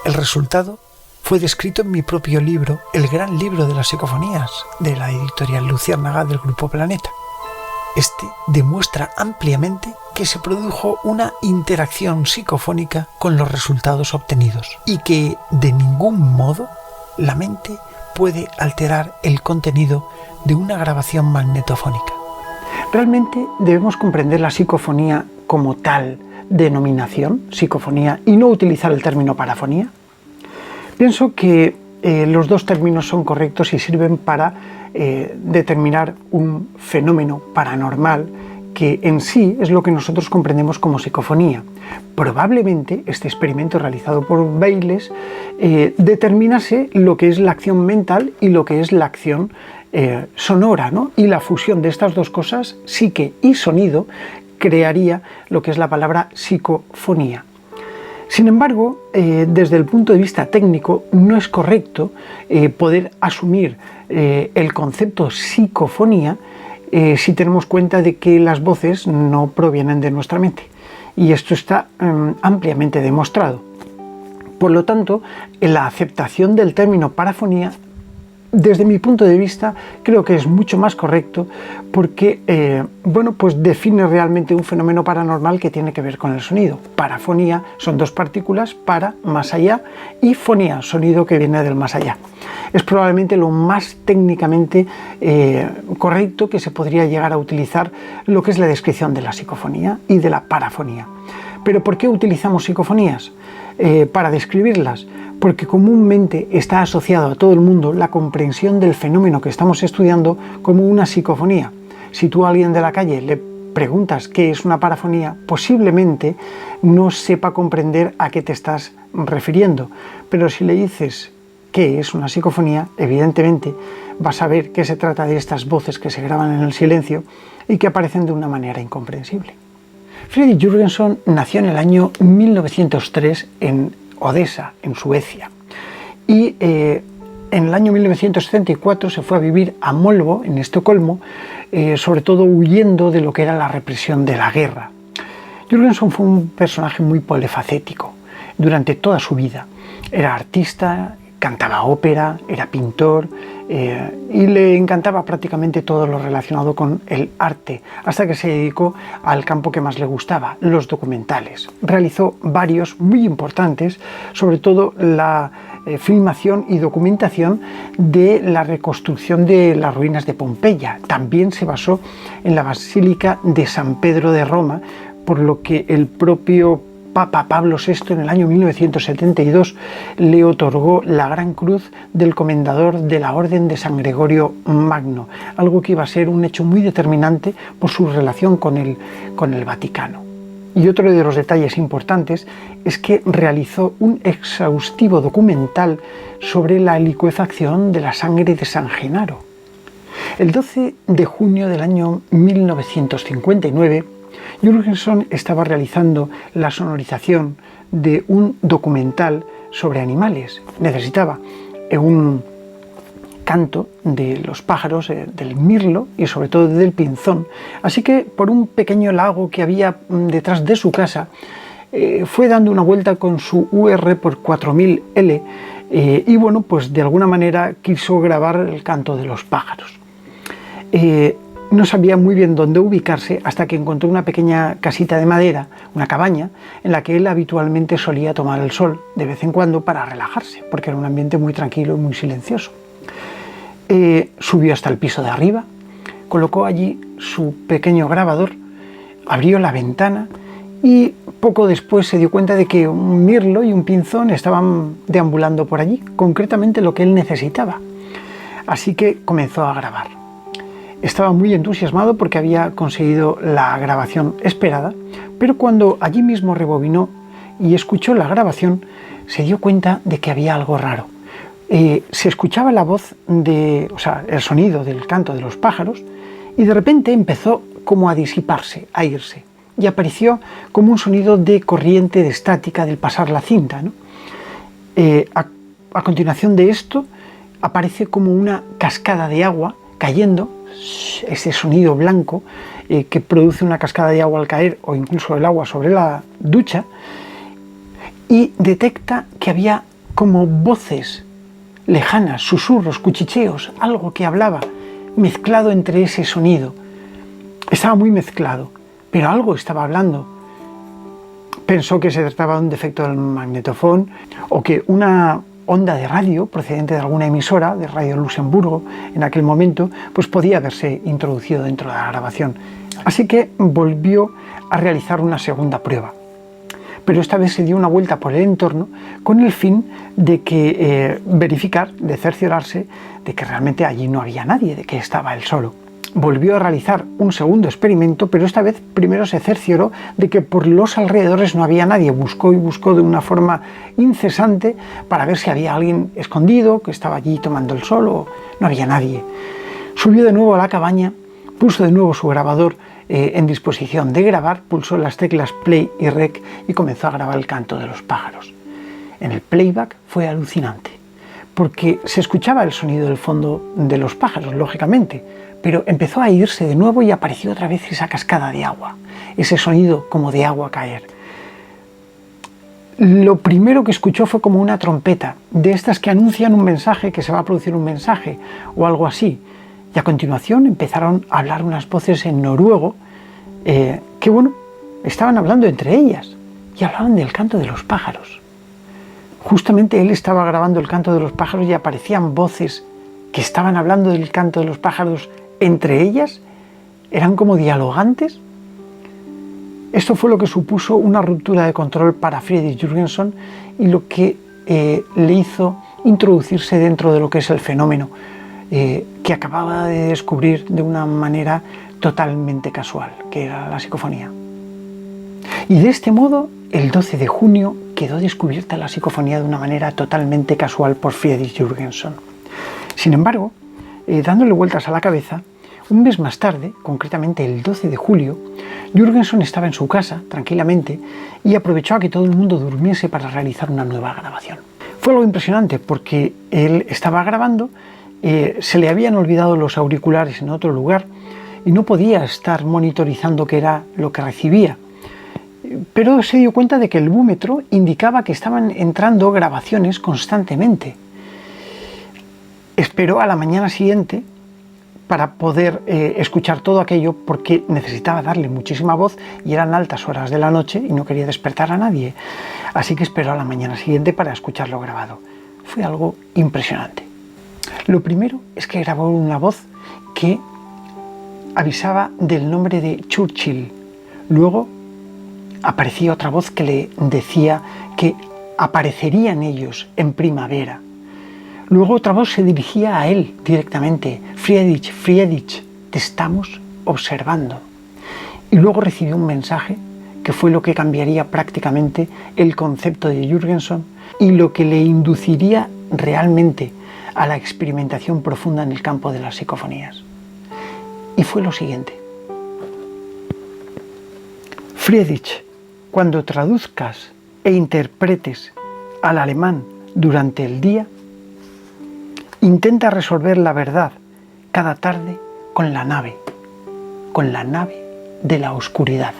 Speaker 3: El resultado fue descrito en mi propio libro, El Gran Libro de las Psicofonías, de la editorial Luciérnaga del Grupo Planeta. Este demuestra ampliamente que se produjo una interacción psicofónica con los resultados obtenidos y que, de ningún modo, la mente puede alterar el contenido de una grabación magnetofónica.
Speaker 1: Realmente debemos comprender la psicofonía como tal denominación, psicofonía, y no utilizar el término parafonía. Pienso que los dos términos son correctos y sirven para determinar un fenómeno paranormal que en sí es lo que nosotros comprendemos como psicofonía. Probablemente este experimento realizado por Bayles determinase lo que es la acción mental y lo que es la acción sonora, ¿no? Y la fusión de estas dos cosas, psique y sonido, crearía lo que es la palabra psicofonía. Sin embargo, desde el punto de vista técnico, no es correcto poder asumir el concepto psicofonía si tenemos cuenta de que las voces no provienen de nuestra mente. Y esto está ampliamente demostrado. Por lo tanto, la aceptación del término parafonía, desde mi punto de vista, creo que es mucho más correcto porque pues define realmente un fenómeno paranormal que tiene que ver con el sonido. Parafonía son dos partículas, para, más allá, y fonía, sonido que viene del más allá. Es probablemente lo más técnicamente correcto que se podría llegar a utilizar lo que es la descripción de la psicofonía y de la parafonía. ¿Pero por qué utilizamos psicofonías? Para describirlas, porque comúnmente está asociado a todo el mundo la comprensión del fenómeno que estamos estudiando como una psicofonía. Si tú a alguien de la calle le preguntas qué es una parafonía, posiblemente no sepa comprender a qué te estás refiriendo, pero si le dices qué es una psicofonía, evidentemente vas a ver que se trata de estas voces que se graban en el silencio y que aparecen de una manera incomprensible. Fredrik Jürgenson nació en el año 1903 en Odessa, en Suecia, y en el año 1974 se fue a vivir a Molvo, en Estocolmo, sobre todo huyendo de lo que era la represión de la guerra. Jürgenson fue un personaje muy polifacético durante toda su vida. Era artista, cantaba ópera, era pintor y le encantaba prácticamente todo lo relacionado con el arte, hasta que se dedicó al campo que más le gustaba, los documentales. Realizó varios muy importantes, sobre todo la filmación y documentación de la reconstrucción de las ruinas de Pompeya. También se basó en la Basílica de San Pedro de Roma, por lo que el propio Papa Pablo VI en el año 1972 le otorgó la Gran Cruz del Comendador de la Orden de San Gregorio Magno, algo que iba a ser un hecho muy determinante por su relación con el Vaticano. Y otro de los detalles importantes es que realizó un exhaustivo documental sobre la licuefacción de la sangre de San Genaro. El 12 de junio del año 1959, Jürgenson estaba realizando la sonorización de un documental sobre animales. Necesitaba un canto de los pájaros, del mirlo y sobre todo del pinzón. Así que por un pequeño lago que había detrás de su casa,
Speaker 3: fue dando una vuelta con su UR por 4000L y bueno, pues de alguna manera quiso grabar el canto de los pájaros. No sabía muy bien dónde ubicarse hasta que encontró una pequeña casita de madera, una cabaña, en la que él habitualmente solía tomar el sol de vez en cuando para relajarse, porque era un ambiente muy tranquilo y muy silencioso. Subió hasta el piso de arriba, colocó allí su pequeño grabador, abrió la ventana y poco después se dio cuenta de que un mirlo y un pinzón estaban deambulando por allí, concretamente lo que él necesitaba. Así que comenzó a grabar. Estaba muy entusiasmado porque había conseguido la grabación esperada, pero cuando allí mismo rebobinó y escuchó la grabación, se dio cuenta de que había algo raro. Se escuchaba la voz el sonido del canto de los pájaros, y de repente empezó como a disiparse, a irse, y apareció como un sonido de corriente de estática del pasar la cinta, ¿no? A continuación de esto aparece como una cascada de agua cayendo, ese sonido blanco que produce una cascada de agua al caer o incluso el agua sobre la ducha, y detecta que había como voces lejanas, susurros, cuchicheos, algo que hablaba, mezclado entre ese sonido. Estaba muy mezclado, pero algo estaba hablando. Pensó que se trataba de un defecto del magnetofón o que una onda de radio procedente de alguna emisora de Radio Luxemburgo en aquel momento pues podía haberse introducido dentro de la grabación. Así que volvió a realizar una segunda prueba, pero esta vez se dio una vuelta por el entorno con el fin de verificar, de cerciorarse de que realmente allí no había nadie, de que estaba él solo. Volvió a realizar un segundo experimento, pero esta vez primero se cercioró de que por los alrededores no había nadie. Buscó y buscó de una forma incesante para ver si había alguien escondido, que estaba allí tomando el sol, o no había nadie. Subió de nuevo a la cabaña, puso de nuevo su grabador en disposición de grabar, pulsó las teclas play y rec y comenzó a grabar el canto de los pájaros. En el playback fue alucinante, porque se escuchaba el sonido del fondo de los pájaros, lógicamente, pero empezó a irse de nuevo y apareció otra vez esa cascada de agua, ese sonido como de agua caer. Lo primero que escuchó fue como una trompeta, de estas que anuncian un mensaje, que se va a producir un mensaje o algo así. Y a continuación empezaron a hablar unas voces en noruego que, bueno, estaban hablando entre ellas y hablaban del canto de los pájaros. Justamente él estaba grabando el canto de los pájaros y aparecían voces que estaban hablando del canto de los pájaros entre ellas, eran como dialogantes. Esto fue lo que supuso una ruptura de control para Fredrik Jürgenson y lo que le hizo introducirse dentro de lo que es el fenómeno que acababa de descubrir de una manera totalmente casual, que era la psicofonía. Y de este modo, el 12 de junio quedó descubierta la psicofonía de una manera totalmente casual por Fredrik Jürgenson. Sin embargo, dándole vueltas a la cabeza, un mes más tarde, concretamente el 12 de julio, Jürgenson estaba en su casa, tranquilamente, y aprovechó a que todo el mundo durmiese para realizar una nueva grabación. Fue algo impresionante porque él estaba grabando, se le habían olvidado los auriculares en otro lugar y no podía estar monitorizando qué era lo que recibía. Pero se dio cuenta de que el búmetro indicaba que estaban entrando grabaciones constantemente. Esperó a la mañana siguiente para poder escuchar todo aquello, porque necesitaba darle muchísima voz y eran altas horas de la noche y no quería despertar a nadie. Así que esperó a la mañana siguiente para escucharlo grabado. Fue algo impresionante. Lo primero es que grabó una voz que avisaba del nombre de Churchill. Luego aparecía otra voz que le decía que aparecerían ellos en primavera. Luego otra voz se dirigía a él directamente: Friedrich, te estamos observando. Y luego recibió un mensaje que fue lo que cambiaría prácticamente el concepto de Jürgenson y lo que le induciría realmente a la experimentación profunda en el campo de las psicofonías. Y fue lo siguiente: Friedrich, cuando traduzcas e interpretes al alemán durante el día, intenta resolver la verdad cada tarde con la nave de la oscuridad.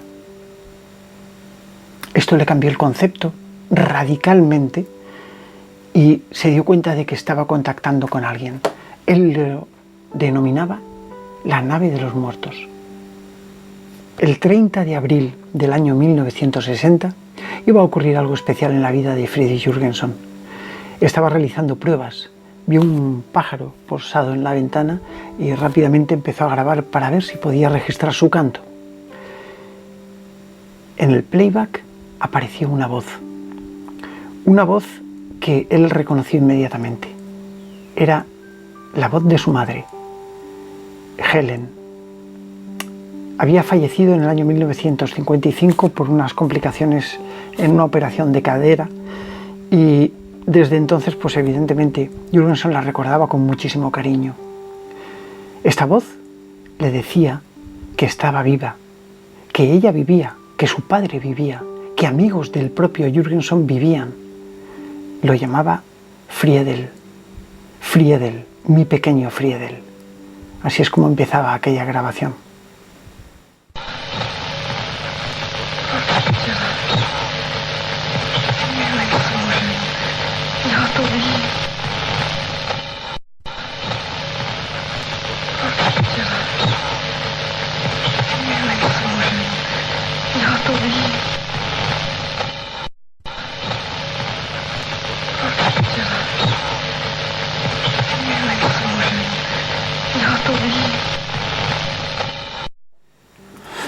Speaker 3: Esto le cambió el concepto radicalmente y se dio cuenta de que estaba contactando con alguien. Él lo denominaba la nave de los muertos. El 30 de abril del año 1960 iba a ocurrir algo especial en la vida de Freddy Jurgenson. Estaba realizando pruebas, vio un pájaro posado en la ventana y rápidamente empezó a grabar para ver si podía registrar su canto. En el playback apareció una voz que él reconoció inmediatamente. Era la voz de su madre, Helen. Había fallecido en el año 1955 por unas complicaciones en una operación de cadera y desde entonces, pues evidentemente, Jurgenson la recordaba con muchísimo cariño. Esta voz le decía que estaba viva, que ella vivía, que su padre vivía, que amigos del propio Jurgenson vivían. Lo llamaba Friedel, Friedel, mi pequeño Friedel. Así es como empezaba aquella grabación.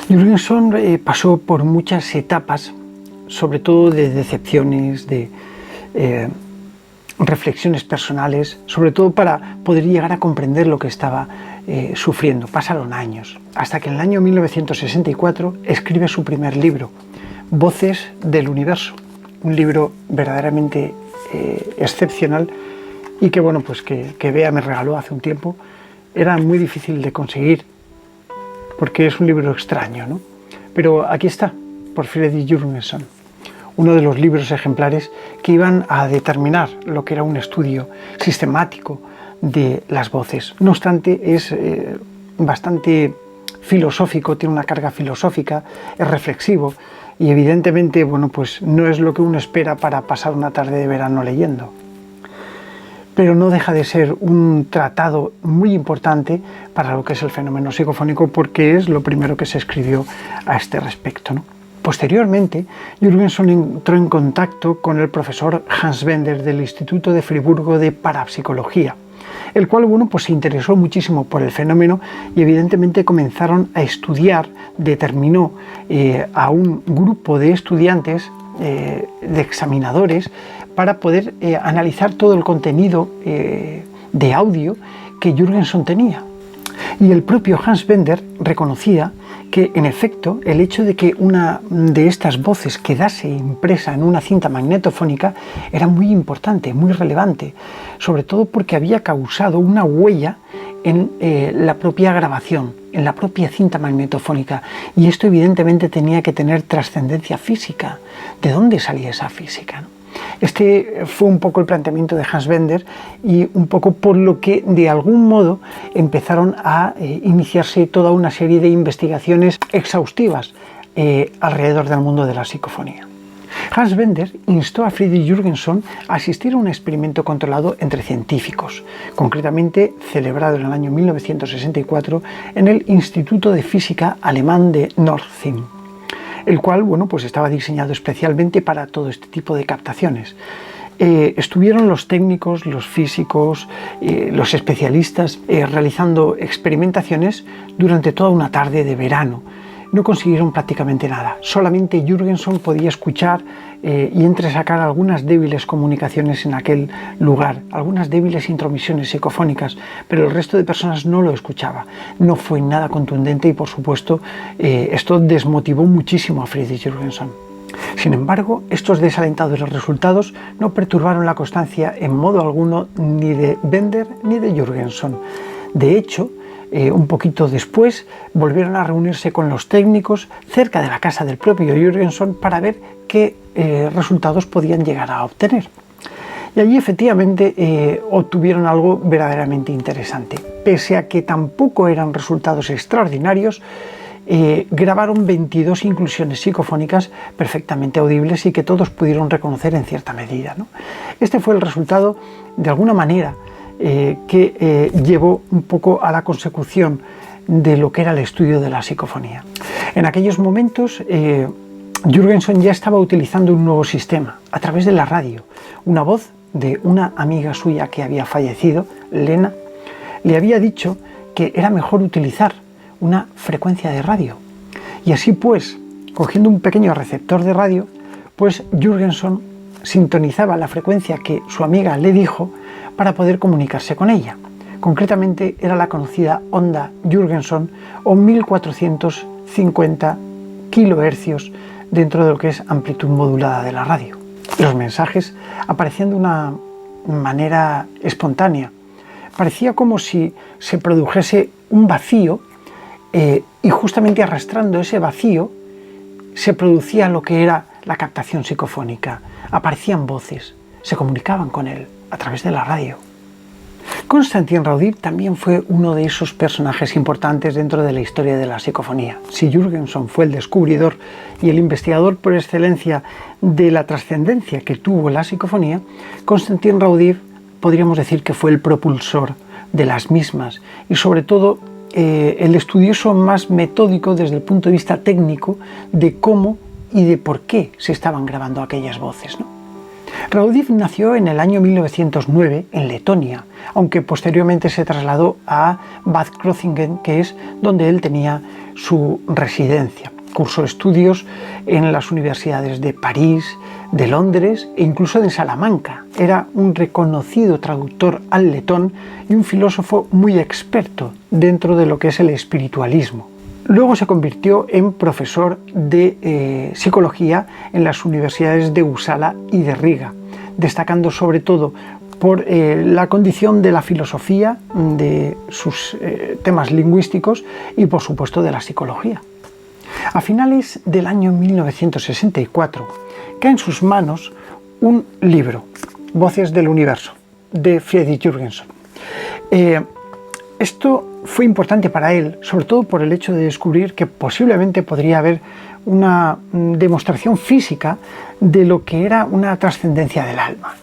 Speaker 3: Jurgenson pasó por muchas etapas, sobre todo de decepciones, de reflexiones personales, sobre todo para poder llegar a comprender lo que estaba sufriendo. Pasaron años, hasta que en el año 1964 escribe su primer libro, Voces del Universo, un libro verdaderamente excepcional y que, bueno, pues que Bea me regaló hace un tiempo. Era muy difícil de conseguir porque es un libro extraño, ¿no? Pero aquí está, por Freddy Jurgenson, uno de los libros ejemplares que iban a determinar lo que era un estudio sistemático de las voces. No obstante, es bastante filosófico, tiene una carga filosófica, es reflexivo y evidentemente, bueno, pues no es lo que uno espera para pasar una tarde de verano leyendo. Pero no deja de ser un tratado muy importante para lo que es el fenómeno psicofónico, porque es lo primero que se escribió a este respecto, ¿no? Posteriormente, Jurgenson entró en contacto con el profesor Hans Bender del Instituto de Friburgo de Parapsicología, el cual, bueno, pues se interesó muchísimo por el fenómeno y evidentemente comenzaron a estudiar, determinó a un grupo de estudiantes, de examinadores, para poder analizar todo el contenido de audio que Jurgenson tenía. Y el propio Hans Bender reconocía que, en efecto, el hecho de que una de estas voces quedase impresa en una cinta magnetofónica era muy importante, muy relevante, sobre todo porque había causado una huella en la propia grabación, en la propia cinta magnetofónica, y esto evidentemente tenía que tener trascendencia física. ¿De dónde salía esa física, no? Este fue un poco el planteamiento de Hans Bender y un poco por lo que de algún modo empezaron a iniciarse toda una serie de investigaciones exhaustivas alrededor del mundo de la psicofonía. Hans Bender instó a Freddy Jurgenson a asistir a un experimento controlado entre científicos, concretamente celebrado en el año 1964 en el Instituto de Física Alemán de Nortzing, el cual, bueno, pues estaba diseñado especialmente para todo este tipo de captaciones. Estuvieron los técnicos, los físicos, los especialistas realizando experimentaciones durante toda una tarde de verano. No consiguieron prácticamente nada. Solamente Jurgenson podía escuchar y entresacar algunas débiles comunicaciones en aquel lugar, algunas débiles intromisiones psicofónicas, pero el resto de personas no lo escuchaba. No fue nada contundente y, por supuesto, esto desmotivó muchísimo a Freddy Jurgenson. Sin embargo, estos desalentadores resultados no perturbaron la constancia en modo alguno ni de Bender ni de Jurgenson. De hecho, un poquito después volvieron a reunirse con los técnicos cerca de la casa del propio Jurgenson para ver qué resultados podían llegar a obtener. Y allí efectivamente obtuvieron algo verdaderamente interesante. Pese a que tampoco eran resultados extraordinarios, grabaron 22 inclusiones psicofónicas perfectamente audibles y que todos pudieron reconocer en cierta medida, ¿no? Este fue el resultado, de alguna manera, que llevó un poco a la consecución de lo que era el estudio de la psicofonía. En aquellos momentos, Jürgenson ya estaba utilizando un nuevo sistema a través de la radio. Una voz de una amiga suya que había fallecido, Lena, le había dicho que era mejor utilizar una frecuencia de radio. Y así pues, cogiendo un pequeño receptor de radio, pues Jürgenson sintonizaba la frecuencia que su amiga le dijo para poder comunicarse con ella. Concretamente era la conocida onda Jürgenson o 1450 kHz dentro de lo que es amplitud modulada de la radio. Los mensajes aparecían de una manera espontánea. Parecía como si se produjese un vacío y justamente arrastrando ese vacío se producía lo que era la captación psicofónica. Aparecían voces, se comunicaban con él a través de la radio. Konstantin Raudive también fue uno de esos personajes importantes dentro de la historia de la psicofonía. Si Jürgenson fue el descubridor y el investigador por excelencia de la trascendencia que tuvo la psicofonía, Konstantin Raudive podríamos decir que fue el propulsor de las mismas y sobre todo el estudioso más metódico desde el punto de vista técnico de cómo y de por qué se estaban grabando aquellas voces, ¿no? Raudive nació en el año 1909 en Letonia, aunque posteriormente se trasladó a Bad Krozingen, que es donde él tenía su residencia. Cursó estudios en las universidades de París, de Londres e incluso de Salamanca. Era un reconocido traductor al letón y un filósofo muy experto dentro de lo que es el espiritualismo. Luego se convirtió en profesor de psicología en las universidades de Uppsala y de Riga, destacando sobre todo por la condición de la filosofía, de sus temas lingüísticos y por supuesto de la psicología. A finales del año 1964 cae en sus manos un libro, Voces del Universo, de Friedrich Jürgenson. Esto fue importante para él, sobre todo por el hecho de descubrir que posiblemente podría haber una demostración física de lo que era una trascendencia del alma.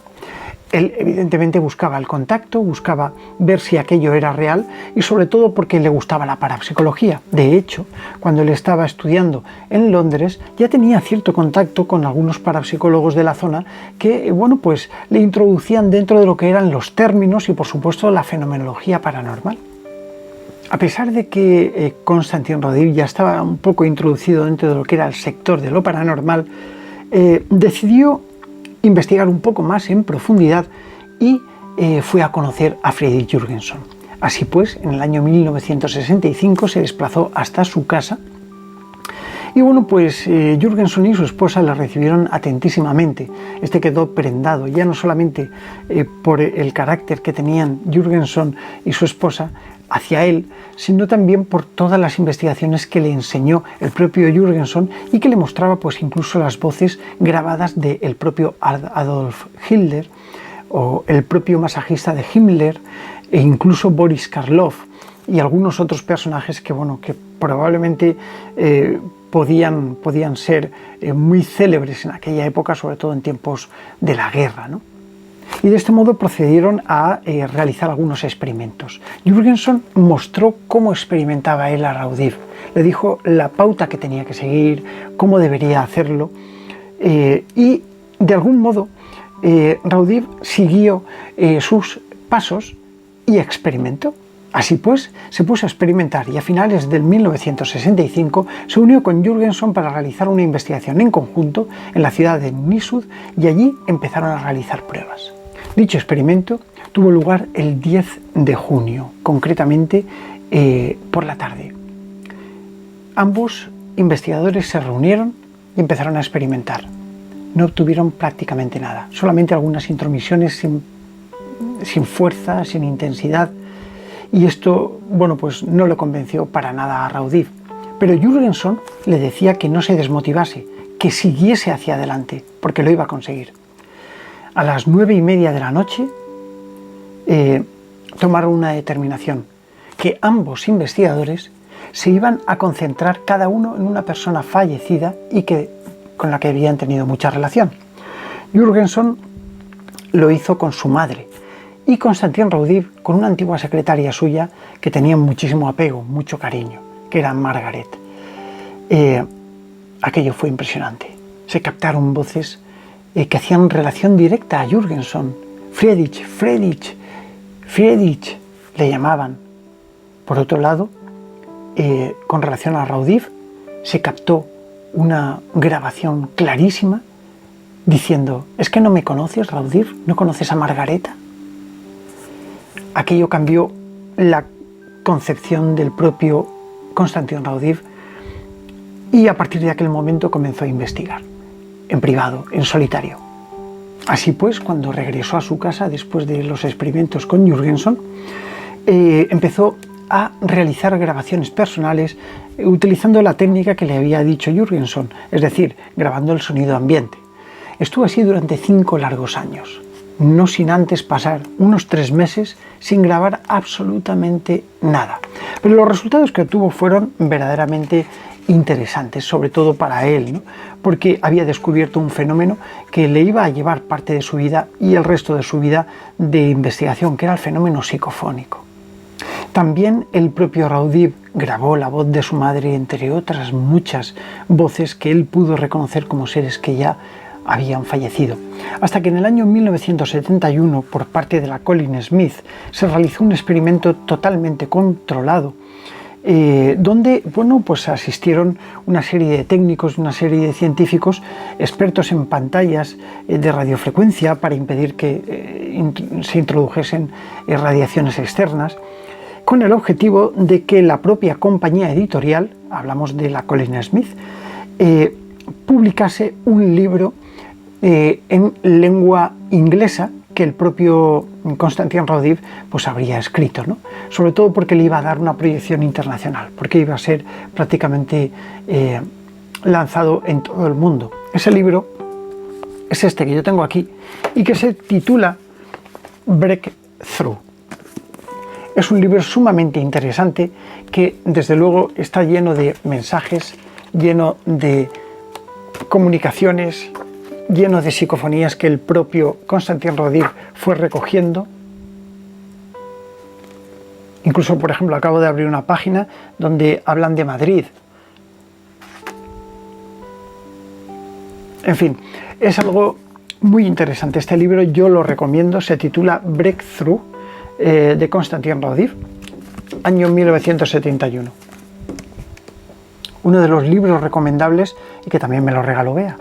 Speaker 3: Él evidentemente buscaba el contacto, buscaba ver si aquello era real y sobre todo porque le gustaba la parapsicología. De hecho, cuando él estaba estudiando en Londres ya tenía cierto contacto con algunos parapsicólogos de la zona que, bueno, pues le introducían dentro de lo que eran los términos y por supuesto la fenomenología paranormal. A pesar de que Konstantin Raudive ya estaba un poco introducido dentro de lo que era el sector de lo paranormal, decidió investigar un poco más en profundidad y fue a conocer a Friedrich Jürgenson. Así pues, en el año 1965 se desplazó hasta su casa y bueno, pues Jürgenson y su esposa la recibieron atentísimamente. Este quedó prendado, ya no solamente por el carácter que tenían Jürgenson y su esposa hacia él, sino también por todas las investigaciones que le enseñó el propio Jürgenson y que le mostraba pues incluso las voces grabadas del propio Adolf Hitler o el propio masajista de Himmler e incluso Boris Karloff y algunos otros personajes que, bueno, que probablemente podían ser muy célebres en aquella época, sobre todo en tiempos de la guerra, ¿no? Y de este modo procedieron a realizar algunos experimentos. Jürgenson mostró cómo experimentaba él a Raudive, le dijo la pauta que tenía que seguir, cómo debería hacerlo y de algún modo Raudive siguió sus pasos y experimentó. Así pues, se puso a experimentar y a finales del 1965 se unió con Jürgenson para realizar una investigación en conjunto en la ciudad de Nishud y allí empezaron a realizar pruebas. Dicho experimento tuvo lugar el 10 de junio, concretamente por la tarde. Ambos investigadores se reunieron y empezaron a experimentar. No obtuvieron prácticamente nada, solamente algunas intromisiones sin fuerza, sin intensidad. Y esto, bueno, pues no le convenció para nada a Raudive. Pero Jürgenson le decía que no se desmotivase, que siguiese hacia adelante, porque lo iba a conseguir. A las 9:30 de la noche tomaron una determinación, que ambos investigadores se iban a concentrar cada uno en una persona fallecida y con la que habían tenido mucha relación. Jürgenson lo hizo con su madre y Konstantin Raudive con una antigua secretaria suya que tenía muchísimo apego, mucho cariño, que era Margaret. Aquello fue impresionante. Se captaron voces que hacían relación directa a Jürgenson. Friedrich, Friedrich, Friedrich, le llamaban. Por otro lado, con relación a Raudive, se captó una grabación clarísima diciendo: ¿es que no me conoces, Raudive? ¿No conoces a Margareta? Aquello cambió la concepción del propio Konstantin Raudive y a partir de aquel momento comenzó a investigar, en privado, en solitario. Así pues, cuando regresó a su casa después de los experimentos con Jürgenson, empezó a realizar grabaciones personales utilizando la técnica que le había dicho Jürgenson, es decir, grabando el sonido ambiente. Estuvo así durante 5 largos años, no sin antes pasar unos 3 meses sin grabar absolutamente nada. Pero los resultados que obtuvo fueron verdaderamente interesantes, sobre todo para él, ¿no? Porque había descubierto un fenómeno que le iba a llevar parte de su vida y el resto de su vida de investigación, que era el fenómeno psicofónico. También el propio Raudive grabó la voz de su madre, entre otras muchas voces que él pudo reconocer como seres que ya habían fallecido. Hasta que en el año 1971, por parte de la Colin Smith, se realizó un experimento totalmente controlado, donde pues asistieron una serie de técnicos, una serie de científicos expertos en pantallas de radiofrecuencia para impedir que se introdujesen radiaciones externas, con el objetivo de que la propia compañía editorial, hablamos de la Colin Smith, publicase un libro en lengua inglesa que el propio Konstantin Raudive pues habría escrito, ¿no? Sobre todo porque le iba a dar una proyección internacional, porque iba a ser prácticamente lanzado en todo el mundo. Ese libro es este que yo tengo aquí y que se titula Breakthrough. Es un libro sumamente interesante que desde luego está lleno de mensajes, lleno de comunicaciones, lleno de psicofonías que el propio Konstantin Raudive fue recogiendo. Incluso, por ejemplo, acabo de abrir una página donde hablan de Madrid. En fin, es algo muy interesante. Este libro yo lo recomiendo, se titula Breakthrough, de Konstantin Raudive, año 1971. Uno de los libros recomendables y que también me lo regaló Bea.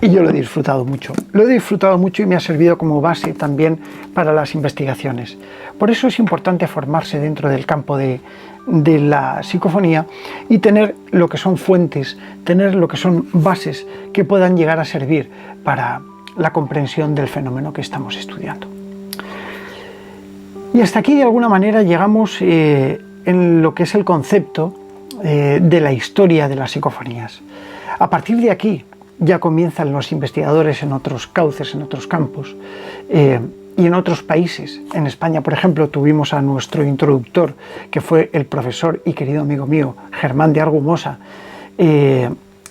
Speaker 3: Y yo lo he disfrutado mucho. Lo he disfrutado mucho y me ha servido como base también para las investigaciones. Por eso es importante formarse dentro del campo de la psicofonía y tener lo que son fuentes, tener lo que son bases que puedan llegar a servir para la comprensión del fenómeno que estamos estudiando. Y hasta aquí de alguna manera llegamos en lo que es el concepto de la historia de las psicofonías. A partir de aquí ya comienzan los investigadores en otros cauces, en otros campos y en otros países. En España, por ejemplo, tuvimos a nuestro introductor, que fue el profesor y querido amigo mío, Germán de Argumosa,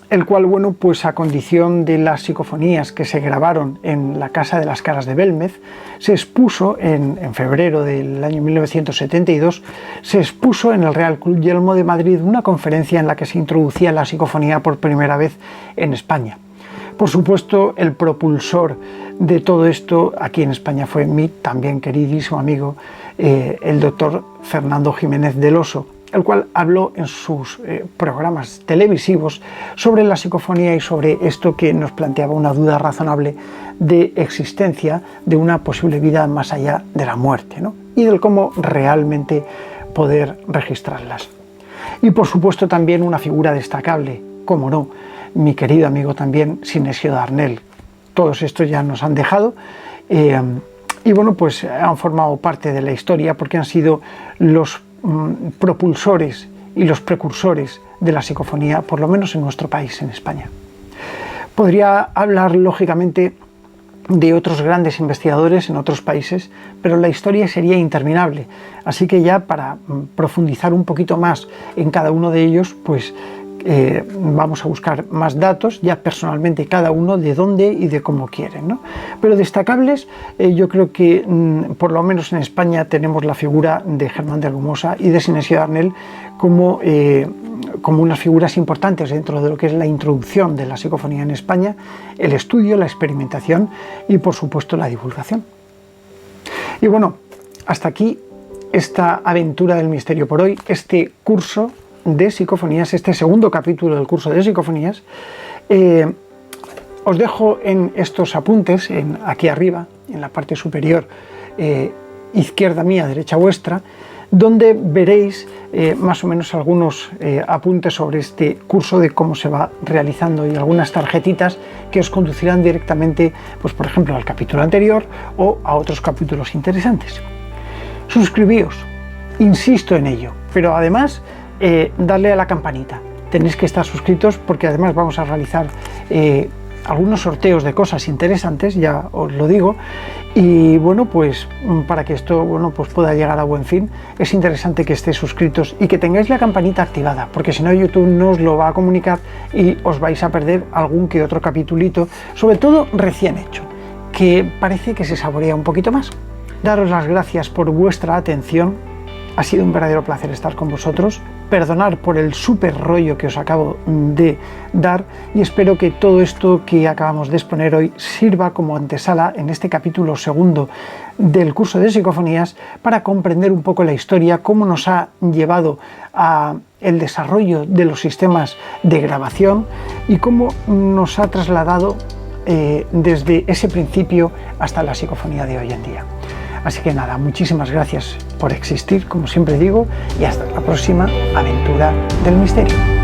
Speaker 3: el cual, bueno, pues a condición de las psicofonías que se grabaron en la Casa de las Caras de Belmez, se expuso en febrero del año 1972, se expuso en el Real Club Yelmo de Madrid una conferencia en la que se introducía la psicofonía por primera vez en España. Por supuesto, el propulsor de todo esto aquí en España fue mi también queridísimo amigo, el doctor Fernando Jiménez del Oso, el cual habló en sus programas televisivos sobre la psicofonía y sobre esto que nos planteaba una duda razonable de existencia de una posible vida más allá de la muerte, ¿no? Y del cómo realmente poder registrarlas. Y por supuesto también una figura destacable, como no, mi querido amigo también Sinesio Darnell. Todos estos ya nos han dejado y bueno, pues han formado parte de la historia porque han sido los propulsores y los precursores de la psicofonía, por lo menos en nuestro país, en España. Podría hablar lógicamente de otros grandes investigadores en otros países, pero la historia sería interminable. Así que ya para profundizar un poquito más en cada uno de ellos, pues vamos a buscar más datos, ya personalmente cada uno de dónde y de cómo quieren, ¿no? Pero destacables, yo creo que por lo menos en España tenemos la figura de Germán de Argumosa y de Sinesio Darnell como unas figuras importantes dentro de lo que es la introducción de la psicofonía en España, el estudio, la experimentación y por supuesto la divulgación. Y bueno, hasta aquí esta aventura del misterio por hoy, este curso de psicofonías, este segundo capítulo del curso de psicofonías. Os dejo en estos apuntes, aquí arriba, en la parte superior, izquierda mía, derecha vuestra, donde veréis más o menos algunos apuntes sobre este curso, de cómo se va realizando, y algunas tarjetitas que os conducirán directamente, pues por ejemplo, al capítulo anterior o a otros capítulos interesantes. Suscribíos, insisto en ello, pero además darle a la campanita. Tenéis que estar suscritos porque además vamos a realizar algunos sorteos de cosas interesantes, ya os lo digo, y bueno, pues para que esto, bueno, pues pueda llegar a buen fin, es interesante que estéis suscritos y que tengáis la campanita activada, porque si no YouTube no os lo va a comunicar y os vais a perder algún que otro capitulito, sobre todo recién hecho, que parece que se saborea un poquito más. Daros las gracias por vuestra atención. Ha sido un verdadero placer estar con vosotros. Perdonar por el súper rollo que os acabo de dar, y espero que todo esto que acabamos de exponer hoy sirva como antesala en este capítulo segundo del curso de psicofonías para comprender un poco la historia, cómo nos ha llevado a el desarrollo de los sistemas de grabación y cómo nos ha trasladado desde ese principio hasta la psicofonía de hoy en día. Así que nada, muchísimas gracias por existir, como siempre digo, y hasta la próxima aventura del misterio.